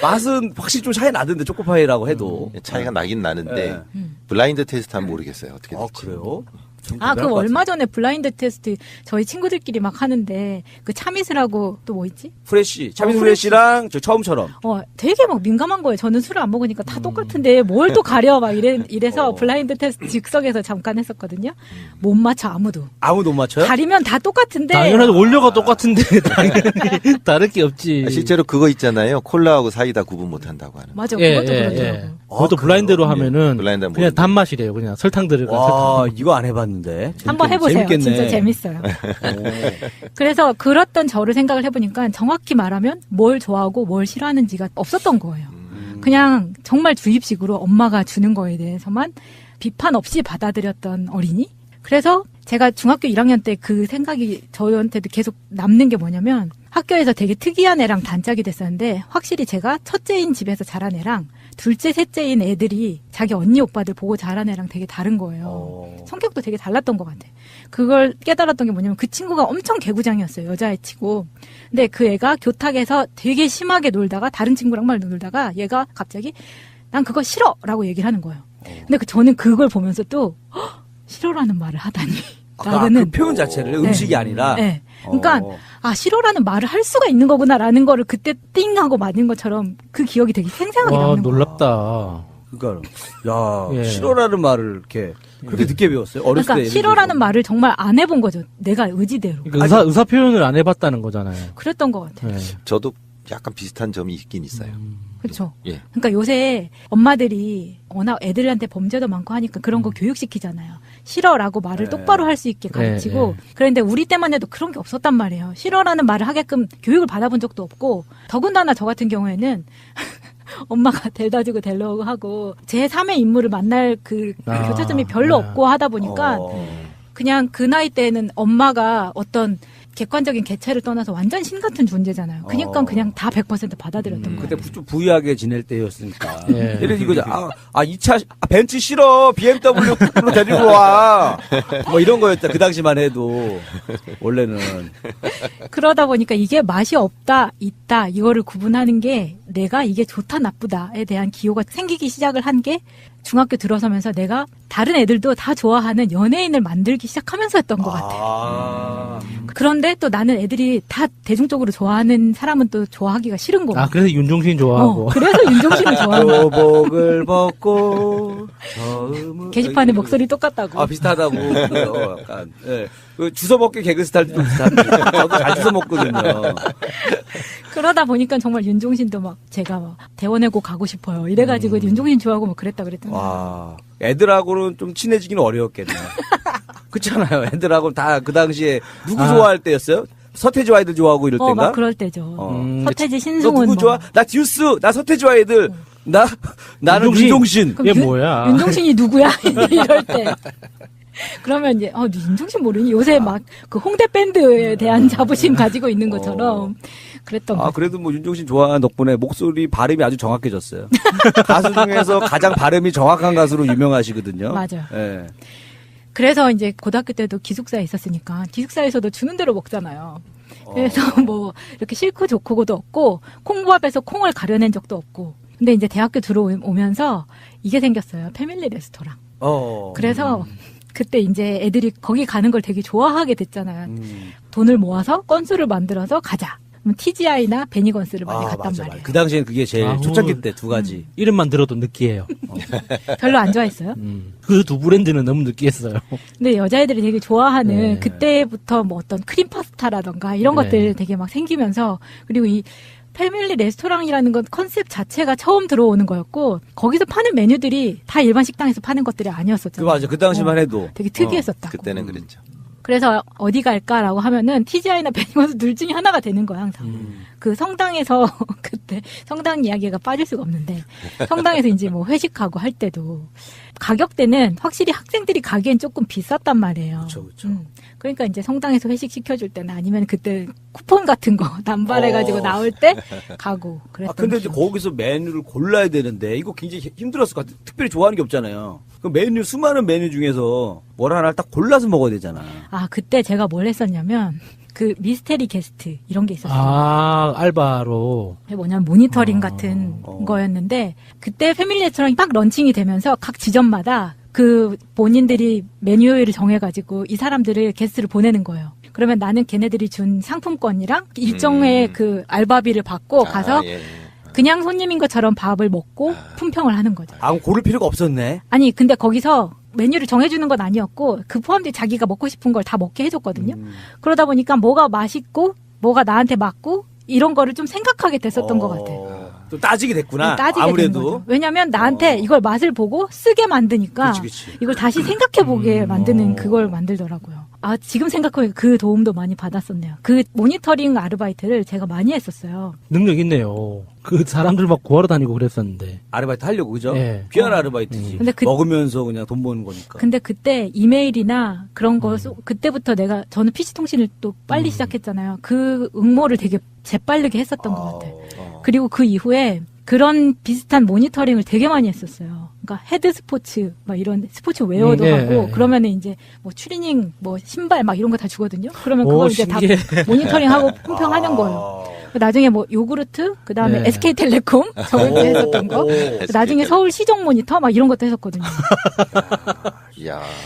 맛은 확실히 좀 차이 나던데 초코파이라고 해도 차이가 나긴 나는데 블라인드 테스트 하면 모르겠어요. 어떻게 될지. 그래요? 그 얼마 전에 블라인드 테스트 저희 친구들끼리 막 하는데 그 차미슬하고 또 뭐 있지? 프레쉬. 차미슬 프레쉬랑 저 처음처럼. 되게 막 민감한 거예요. 저는 술을 안 먹으니까 다 똑같은데 뭘 또 가려 막 이래서 블라인드 테스트 즉석에서 잠깐 했었거든요. 못 맞춰 아무도 못 맞춰요? 가리면 다 똑같은데. 당연하죠. 원료가 똑같은데 당연히 다를 게 없지. 실제로 그거 있잖아요. 콜라하고 사이다 구분 못 한다고 하는. 맞아. 그것도 그렇더라고요. 그것도 블라인드로 하면은 그냥 단맛이래요. 그냥 설탕 들어간 이거 안 해봤는데. 한번 해보세요. 재밌겠네. 진짜 재밌어요. 그래서 그랬던 저를 생각을 해보니까 정확히 말하면 뭘 좋아하고 뭘 싫어하는지가 없었던 거예요. 그냥 정말 주입식으로 엄마가 주는 거에 대해서만 비판 없이 받아들였던 어린이? 그래서 제가 중학교 1학년 때 그 생각이 저한테도 계속 남는 게 뭐냐면 학교에서 되게 특이한 애랑 단짝이 됐었는데 확실히 제가 첫째인 집에서 자란 애랑 둘째, 셋째인 애들이 자기 언니 오빠들 보고 자란 애랑 되게 다른 거예요. 성격도 되게 달랐던 것 같아. 그걸 깨달았던 게 뭐냐면 그 친구가 엄청 개구장이었어요. 여자애 치고. 근데 그 애가 교탁에서 되게 심하게 놀다가 다른 친구랑만 놀다가 얘가 갑자기 난 그거 싫어! 라고 얘기를 하는 거예요. 근데 저는 그걸 보면서 또 싫어라는 말을 하다니. 그 표현 자체를 음식이 아니라. 네. 그러니까 싫어라는 말을 할 수가 있는 거구나라는 거를 그때 띵 하고 맞은 것처럼 그 기억이 되게 생생하게 남는 거예요. 놀랍다. 그러니까 싫어라는 말을 이렇게 그렇게 늦게 배웠어요. 어렸을 그러니까 때. 싫어라는 말을 정말 안 해본 거죠. 내가 의지대로. 그러니까 의사 표현을 안 해봤다는 거잖아요. 그랬던 것 같아요. 저도 약간 비슷한 점이 있긴 있어요. 그렇죠. 예. 그러니까 요새 엄마들이 워낙 애들한테 범죄도 많고 하니까 그런 거 교육시키잖아요. 싫어라고 말을 똑바로 할 수 있게 가르치고. 그런데 우리 때만 해도 그런 게 없었단 말이에요. 싫어라는 말을 하게끔 교육을 받아본 적도 없고 더군다나 저 같은 경우에는 엄마가 데려다 주고 데려오고 하고 제3의 인물을 만날 그 교차점이 별로 없고 하다 보니까 그냥 그 나이 때에는 엄마가 어떤 객관적인 개체를 떠나서 완전 신 같은 존재잖아요. 그러니까 그냥 다 100% 받아들였던 거예요. 그때 좀 부유하게 지낼 때였으니까. 예를 들어 이거죠. 이 차 벤츠 싫어. BMW로 데리고 와. 뭐 이런 거였다. 그 당시만 해도 원래는. 그러다 보니까 이게 맛이 없다, 있다 이거를 구분하는 게 내가 이게 좋다, 나쁘다에 대한 기호가 생기기 시작을 한 게 중학교 들어서면서 내가 다른 애들도 다 좋아하는 연예인을 만들기 시작하면서였던 것 같아요. 그런데 또 나는 애들이 다 대중적으로 좋아하는 사람은 또 좋아하기가 싫은 거고. 그래서 윤종신 좋아하고. 그래서 윤종신을 좋아하고. 교복을 벗고 게시판에 목소리 똑같다고. 비슷하다고. 약간. 예. 그 주워먹기 개그 스타일도 비슷한데. 저도 잘 주워먹거든요. 그러다 보니까 정말 윤종신도 막 제가 막 대원외고 가고 싶어요. 이래가지고 윤종신 좋아하고 뭐 그랬다 그랬더니. 와, 애들하고는 좀 친해지기는 어려웠겠네요. 그렇잖아요. 애들하고 다 그 당시에 누구 좋아할 때였어요? 서태지와 아이들 좋아하고 이럴 때인가? 막 그럴 때죠. 서태지, 신승훈. 너 누구 좋아? 나 듀스, 나 서태지와 아이들. 나는 윤종신. 얘 뭐야? 윤종신이 누구야? 이럴 때. 그러면 이제 윤종신 모르니? 요새 막 그 홍대 밴드에 대한 자부심 가지고 있는 것처럼 그랬던 거. 그래도 뭐 윤종신 좋아하는 덕분에 목소리 발음이 아주 정확해졌어요. 가수 중에서 가장 발음이 정확한 가수로 유명하시거든요. 맞아요. 예. 그래서 이제 고등학교 때도 기숙사에 있었으니까 기숙사에서도 주는 대로 먹잖아요. 그래서 뭐 이렇게 싫고 좋고도 없고 콩밥에서 콩을 가려낸 적도 없고. 근데 이제 대학교 들어오면서 이게 생겼어요. 패밀리 레스토랑. 그래서 그때 이제 애들이 거기 가는 걸 되게 좋아하게 됐잖아요. 돈을 모아서 건수를 만들어서 가자. TGI나 베니건스를 많이 갔단 말이에요. 그 당시에는 그게 제일 초창기 때 두 가지. 이름만 들어도 느끼해요. 별로 안 좋아했어요? 그 두 브랜드는 너무 느끼했어요. 근데 여자애들이 되게 좋아하는 그때부터 뭐 어떤 크림 파스타라던가 이런 것들 되게 막 생기면서 그리고 이 패밀리 레스토랑이라는 건 컨셉 자체가 처음 들어오는 거였고 거기서 파는 메뉴들이 다 일반 식당에서 파는 것들이 아니었었잖아요. 맞아. 그 당시만 해도. 되게 특이했었다고. 그때는 그랬죠. 그래서 어디 갈까라고 하면은 TGI나 베니건스 둘 중에 하나가 되는 거야 항상. 그 성당에서 그때 성당 이야기가 빠질 수가 없는데 성당에서 이제 뭐 회식하고 할 때도 가격대는 확실히 학생들이 가기엔 조금 비쌌단 말이에요. 그렇죠. 그러니까 이제 성당에서 회식 시켜줄 때나 아니면 그때 쿠폰 같은 거 남발해가지고 나올 때 가고 그랬던. 근데 이제 거기서 메뉴를 골라야 되는데 이거 굉장히 힘들었을 것 같아요. 특별히 좋아하는 게 없잖아요. 그 메뉴 수많은 메뉴 중에서 뭘 하나를 딱 골라서 먹어야 되잖아. 그때 제가 뭘 했었냐면 그 미스테리 게스트 이런 게 있었어요. 알바로. 뭐냐면 모니터링 같은 거였는데 그때 패밀리 레스토랑이 딱 런칭이 되면서 각 지점마다 그 본인들이 메뉴를 정해가지고 이 사람들을 게스트를 보내는 거예요. 그러면 나는 걔네들이 준 상품권이랑 일정의 그 알바비를 받고 가서 그냥 손님인 것처럼 밥을 먹고 품평을 하는 거죠. 고를 필요가 없었네. 아니 근데 거기서 메뉴를 정해주는 건 아니었고 그 포함된 자기가 먹고 싶은 걸 다 먹게 해줬거든요. 그러다 보니까 뭐가 맛있고 뭐가 나한테 맞고 이런 거를 좀 생각하게 됐었던 것 같아요. 또 따지게 됐구나. 따지게 아무래도. 되는 거죠. 왜냐하면 나한테 이걸 맛을 보고 쓰게 만드니까 그치. 이걸 다시 생각해보게 만드는 그걸 만들더라고요. 지금 생각해보면 그 도움도 많이 받았었네요. 그 모니터링 아르바이트를 제가 많이 했었어요. 능력 있네요. 그 사람들 막 구하러 다니고 그랬었는데. 아르바이트 하려고, 그죠? 네. 귀한 아르바이트지. 근데 먹으면서 그냥 돈 버는 거니까. 근데 그때 이메일이나 그런 거, 그때부터 저는 PC통신을 또 빨리 시작했잖아요. 그 응모를 되게 재빠르게 했었던 것 같아요. 그리고 그 이후에 그런 비슷한 모니터링을 되게 많이 했었어요. 그러니까 헤드 스포츠 막 이런 스포츠 웨어도 하고 그러면은 이제 뭐 추리닝 뭐 신발 막 이런 거 다 주거든요. 그러면 그걸 이제 다 모니터링하고 품평하는 거예요. 나중에 뭐 요구르트, 그 다음에 SK텔레콤 저번 주에 했었던 거, 나중에 서울 시정 모니터 막 이런 것도 했었거든요.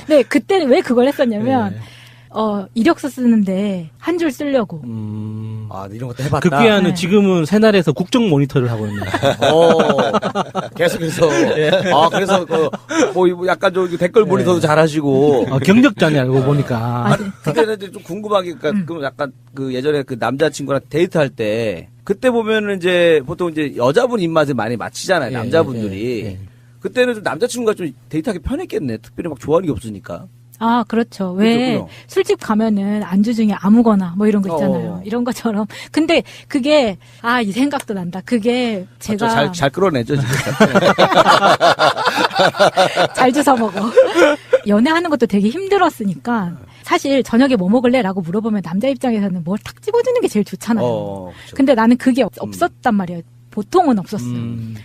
네, 그때 왜 그걸 했었냐면 이력서 쓰는데 한 줄 쓰려고. 이런 것도 해봤다. 극비하는 지금은 새날에서 국정 모니터를 하고 있는. 계속해서. 그래서 뭐 약간 저 댓글 모니터도 잘하시고. 경력자네 알고 보니까. 근데 좀 궁금한 게, 그럼 약간 그 예전에 그 남자친구랑 데이트할 때 그때 보면은 이제 보통 이제 여자분 입맛에 많이 맞추잖아요. 남자분들이. 그때는 좀 남자친구가 좀 데이트하기 편했겠네. 특별히 막 좋아하는 게 없으니까. 그렇죠. 왜 술집 가면은 안주 중에 아무거나 뭐 이런 거 있잖아요. 이런 것처럼. 근데 그게 이 생각도 난다. 그게 제가 잘 끌어내죠, 지금. 잘 주워 먹어. 연애하는 것도 되게 힘들었으니까 사실 저녁에 뭐 먹을래라고 물어보면 남자 입장에서는 뭘 탁 집어주는 게 제일 좋잖아요. 근데 나는 그게 없었단 말이에요. 보통은 없었어요.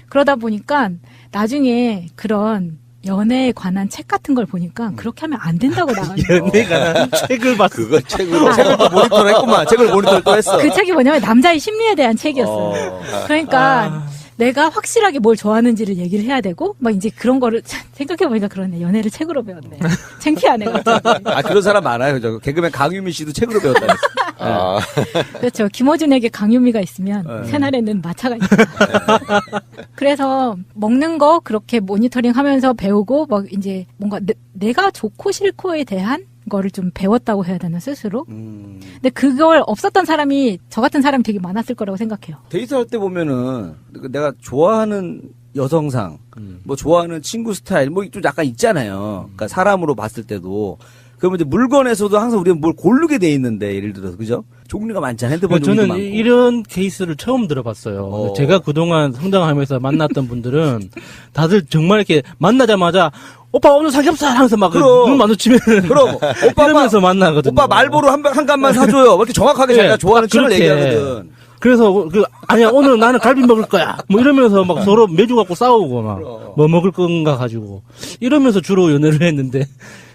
그러다 보니까 나중에 그런 연애에 관한 책 같은 걸 보니까 그렇게 하면 안 된다고 나가는 거예요. 연애에 관한 책을 봤어. 그걸 책으로. 책을 또 모니터를 했구만. 책을 모니터를 또 했어. 그 책이 뭐냐면 남자의 심리에 대한 책이었어요. 그러니까 내가 확실하게 뭘 좋아하는지를 얘기를 해야 되고 막 이제 그런 거를 생각해보니까 그러네. 연애를 책으로 배웠네. 창피하네 갑자기. 그런 사람 많아요. 저 개그맨 강유미 씨도 책으로 배웠다 그랬어. 그렇죠. 김어준에게 강유미가 있으면 새날에는 마차가 있다. 그래서 먹는 거 그렇게 모니터링 하면서 배우고 막 이제 뭔가 내가 좋고 싫고에 대한 거를 좀 배웠다고 해야 되나 스스로. 근데 그걸 없었던 사람이 저 같은 사람이 되게 많았을 거라고 생각해요. 데이트할 때 보면은 내가 좋아하는 여성상, 뭐 좋아하는 친구 스타일, 뭐 좀 약간 있잖아요. 그러니까 사람으로 봤을 때도. 그러면 이제 물건에서도 항상 우리가 뭘 고르게 돼 있는데 예를 들어서 그죠? 종류가 많잖아요. 핸드폰 종류도 저는 많고. 이런 케이스를 처음 들어봤어요. 제가 그동안 성장하면서 만났던 분들은 다들 정말 이렇게 만나자마자 오빠 오늘 삼겹살 하면서 막 눈 마주치면 그럼 오빠 이러면서 만나거든요. 오빠 말보로 한 간만 사줘요. 이렇게 정확하게 자기가 좋아하는 취향을 얘기하거든. 그래서 아니야 오늘 나는 갈비 먹을 거야. 뭐 이러면서 막 서로 메뉴 갖고 싸우고 막 뭐 먹을 건가 가지고 이러면서 주로 연애를 했는데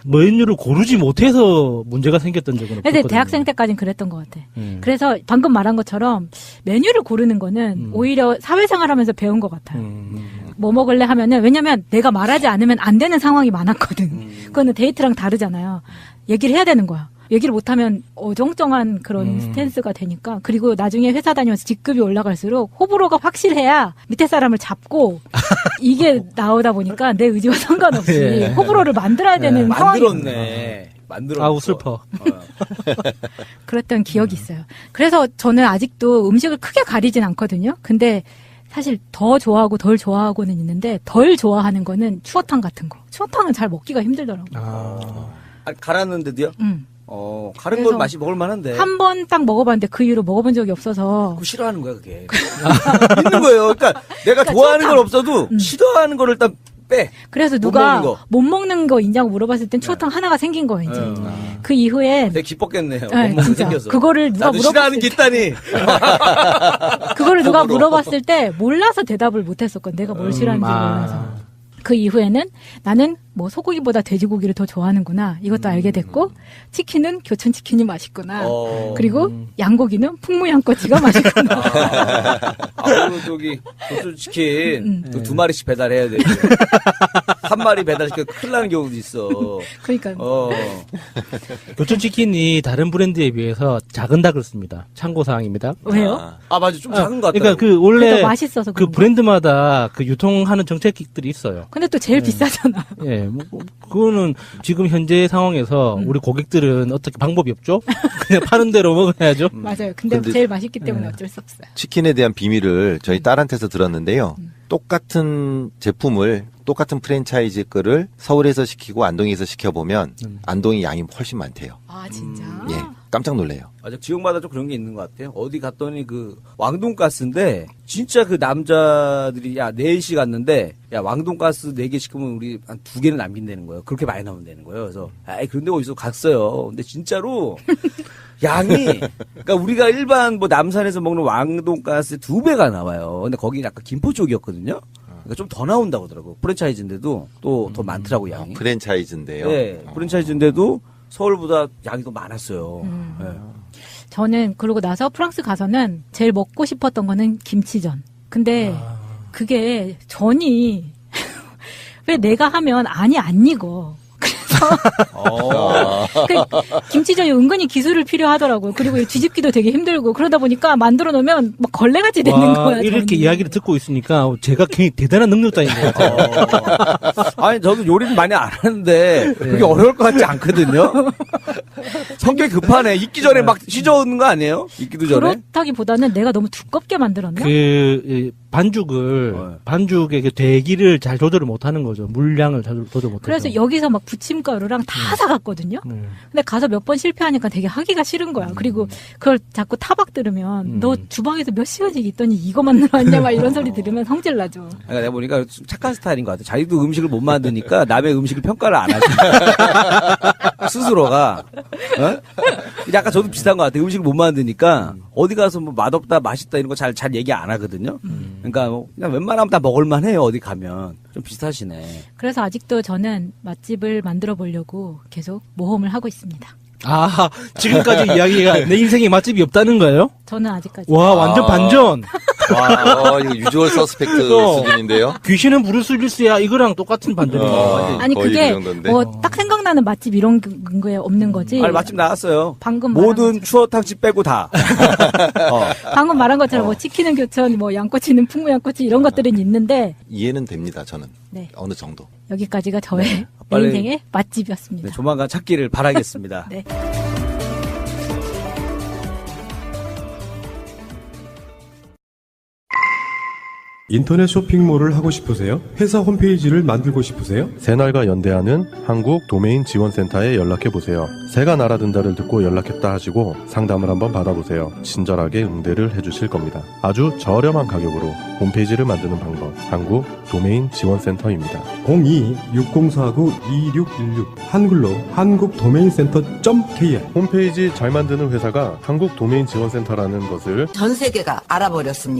메뉴를 고르지 못해서 문제가 생겼던 적은 없거든요. 근데 대학생 때까지는 그랬던 것 같아. 그래서 방금 말한 것처럼 메뉴를 고르는 거는 오히려 사회생활하면서 배운 것 같아요. 뭐 먹을래 하면은 왜냐면 내가 말하지 않으면 안 되는 상황이 많았거든. 그거는 데이트랑 다르잖아요. 얘기를 해야 되는 거야. 얘기를 못하면 어정쩡한 그런 스탠스가 되니까. 그리고 나중에 회사 다니면서 직급이 올라갈수록 호불호가 확실해야 밑에 사람을 잡고 이게 나오다 보니까 내 의지와 상관없이 호불호를 만들어야 되는 상황이 만들었네. 아우 슬퍼. 그랬던 기억이 있어요. 그래서 저는 아직도 음식을 크게 가리진 않거든요. 근데 사실 더 좋아하고 덜 좋아하고는 있는데 덜 좋아하는 거는 추어탕 같은 거. 추어탕은 잘 먹기가 힘들더라고요. 갈았는데도요? 가른 건 맛이 먹을 만한데. 한 번 딱 먹어봤는데 그 이후로 먹어본 적이 없어서. 그거 싫어하는 거야, 그게. 있는 거예요. 그러니까 내가 좋아하는 건 없어도 싫어하는 거를 일단 빼. 그래서 누가 못 먹는 거 있냐고 물어봤을 땐 추어탕 하나가 생긴 거예요, 이제. 그 이후에. 되게 기뻤겠네요. 못 먹는 게 생겨서. 그거를 누가 나도 싫어하는 게 있다니. 그거를 누가 물어봤을 때 몰라서 대답을 못 했었거든. 내가 뭘 싫어하는지 몰라서. 그 이후에는 나는 뭐 소고기보다 돼지고기를 더 좋아하는구나. 이것도 알게 됐고, 치킨은 교촌치킨이 맛있구나. 그리고 양고기는 풍무양꼬치가 맛있구나. 저기 교촌치킨 2마리씩 배달해야 돼. 한 마리 배달시켜 큰일 나는 경우도 있어. 그러니까. 교촌치킨이 다른 브랜드에 비해서 작은 닭을 씁니다. 참고사항입니다. 왜요? 맞아. 좀 작은 것 같아요. 그러니까 그 원래 맛있어서 그 브랜드마다 그 유통하는 정책들이 있어요. 근데 또 제일 비싸잖아. 예, 그거는 지금 현재 상황에서 우리 고객들은 어떻게 방법이 없죠? 그냥 파는 대로 먹어야죠. 맞아요. 근데 제일 맛있기 때문에 어쩔 수 없어요. 치킨에 대한 비밀을 저희 딸한테서 들었는데요. 똑같은 제품을 똑같은 프랜차이즈 거를 서울에서 시키고 안동에서 시켜보면 안동이 양이 훨씬 많대요. 아, 진짜? 예, 깜짝 놀래요. 맞아, 지역마다 좀 그런 게 있는 것 같아요. 어디 갔더니 그 왕돈가스인데 진짜 그 남자들이 야 4시 갔는데 야 왕돈가스 4개 시키면 우리 한 2개는 남긴다는 거예요. 그렇게 많이 나오면 되는 거예요. 그래서 아이 그런데 어디서 갔어요. 근데 진짜로 양이 그러니까 우리가 일반 뭐 남산에서 먹는 왕돈가스 2배가 나와요. 근데 거기 약간 김포 쪽이었거든요. 그러니까 좀 더 나온다고 하더라고. 프랜차이즈인데도 또 더 많더라고 양이. 프랜차이즈인데요. 네, 프랜차이즈인데도 서울보다 양이 더 많았어요. 네. 저는 그러고 나서 프랑스 가서는 제일 먹고 싶었던 거는 김치전. 근데 그게 전이 왜 내가 하면 안이 안 익어. 김치전이 은근히 기술을 필요하더라고요. 그리고 뒤집기도 되게 힘들고 그러다 보니까 만들어 놓으면 막 걸레같이 되는 거야. 이렇게 저는. 이야기를 듣고 있으니까 제가 굉장히 대단한 능력자인 것 같아요. 아니 저도 요리는 많이 안 하는데 그게 어려울 것 같지 않거든요. 성격이 급하네. 익기 전에 막 휘저는 거 아니에요? 익기도 전에? 그렇다기보다는 내가 너무 두껍게 만들었나? 반죽의 그 대기를 잘 조절을 못하는 거죠. 물량을 잘 조절 못해서. 그래서 여기서 막 부침가루랑 다 사갔거든요. 근데 가서 몇 번 실패하니까 되게 하기가 싫은 거야. 그리고 그걸 자꾸 타박 들으면 너 주방에서 몇 시간씩 있더니 이거 만들어 왔냐 막 이런 소리 들으면 성질 나죠. 그러니까 내가 보니까 착한 스타일인 것 같아. 자기도 음식을 못 만드니까 남의 음식을 평가를 안 하지. 스스로가. 어? 약간 저도 비슷한 것 같아요. 음식을 못 만드니까 어디 가서 뭐 맛없다, 맛있다 이런 거 잘 얘기 안 하거든요. 그러니까 뭐 그냥 웬만하면 다 먹을만 해요. 어디 가면. 좀 비슷하시네. 그래서 아직도 저는 맛집을 만들어 보려고 계속 모험을 하고 있습니다. 아, 지금까지 이야기가 내 인생에 맛집이 없다는 거예요? 저는 아직까지. 와, 완전 반전. 와, 이거 유주얼 서스펙트 수준인데요? 귀신은 브루스 윌리스야 이거랑 똑같은 반전이에요. 아니 그게 뭐 딱 생각나는 맛집 이런 거에 없는 거지. 아니 맛집 나왔어요. 방금 모든 추어탕집 빼고 다. 방금 말한 것처럼 뭐 치킨은 교촌, 뭐 양꼬치는 풍무 양꼬치 이런 것들은 있는데 이해는 됩니다. 저는 네. 어느 정도. 여기까지가 저의 빨리- 인생의 맛집이었습니다. 네, 조만간 찾기를 바라겠습니다. 네. 인터넷 쇼핑몰을 하고 싶으세요? 회사 홈페이지를 만들고 싶으세요? 새날과 연대하는 한국 도메인 지원센터에 연락해보세요. 새가 날아든다를 듣고 연락했다 하시고 상담을 한번 받아보세요. 친절하게 응대를 해주실 겁니다. 아주 저렴한 가격으로 홈페이지를 만드는 방법, 한국 도메인 지원센터입니다. 02-6049-2616 한글로 한국도메인센터.kr 홈페이지 잘 만드는 회사가 한국 도메인 지원센터라는 것을 전 세계가 알아버렸습니다.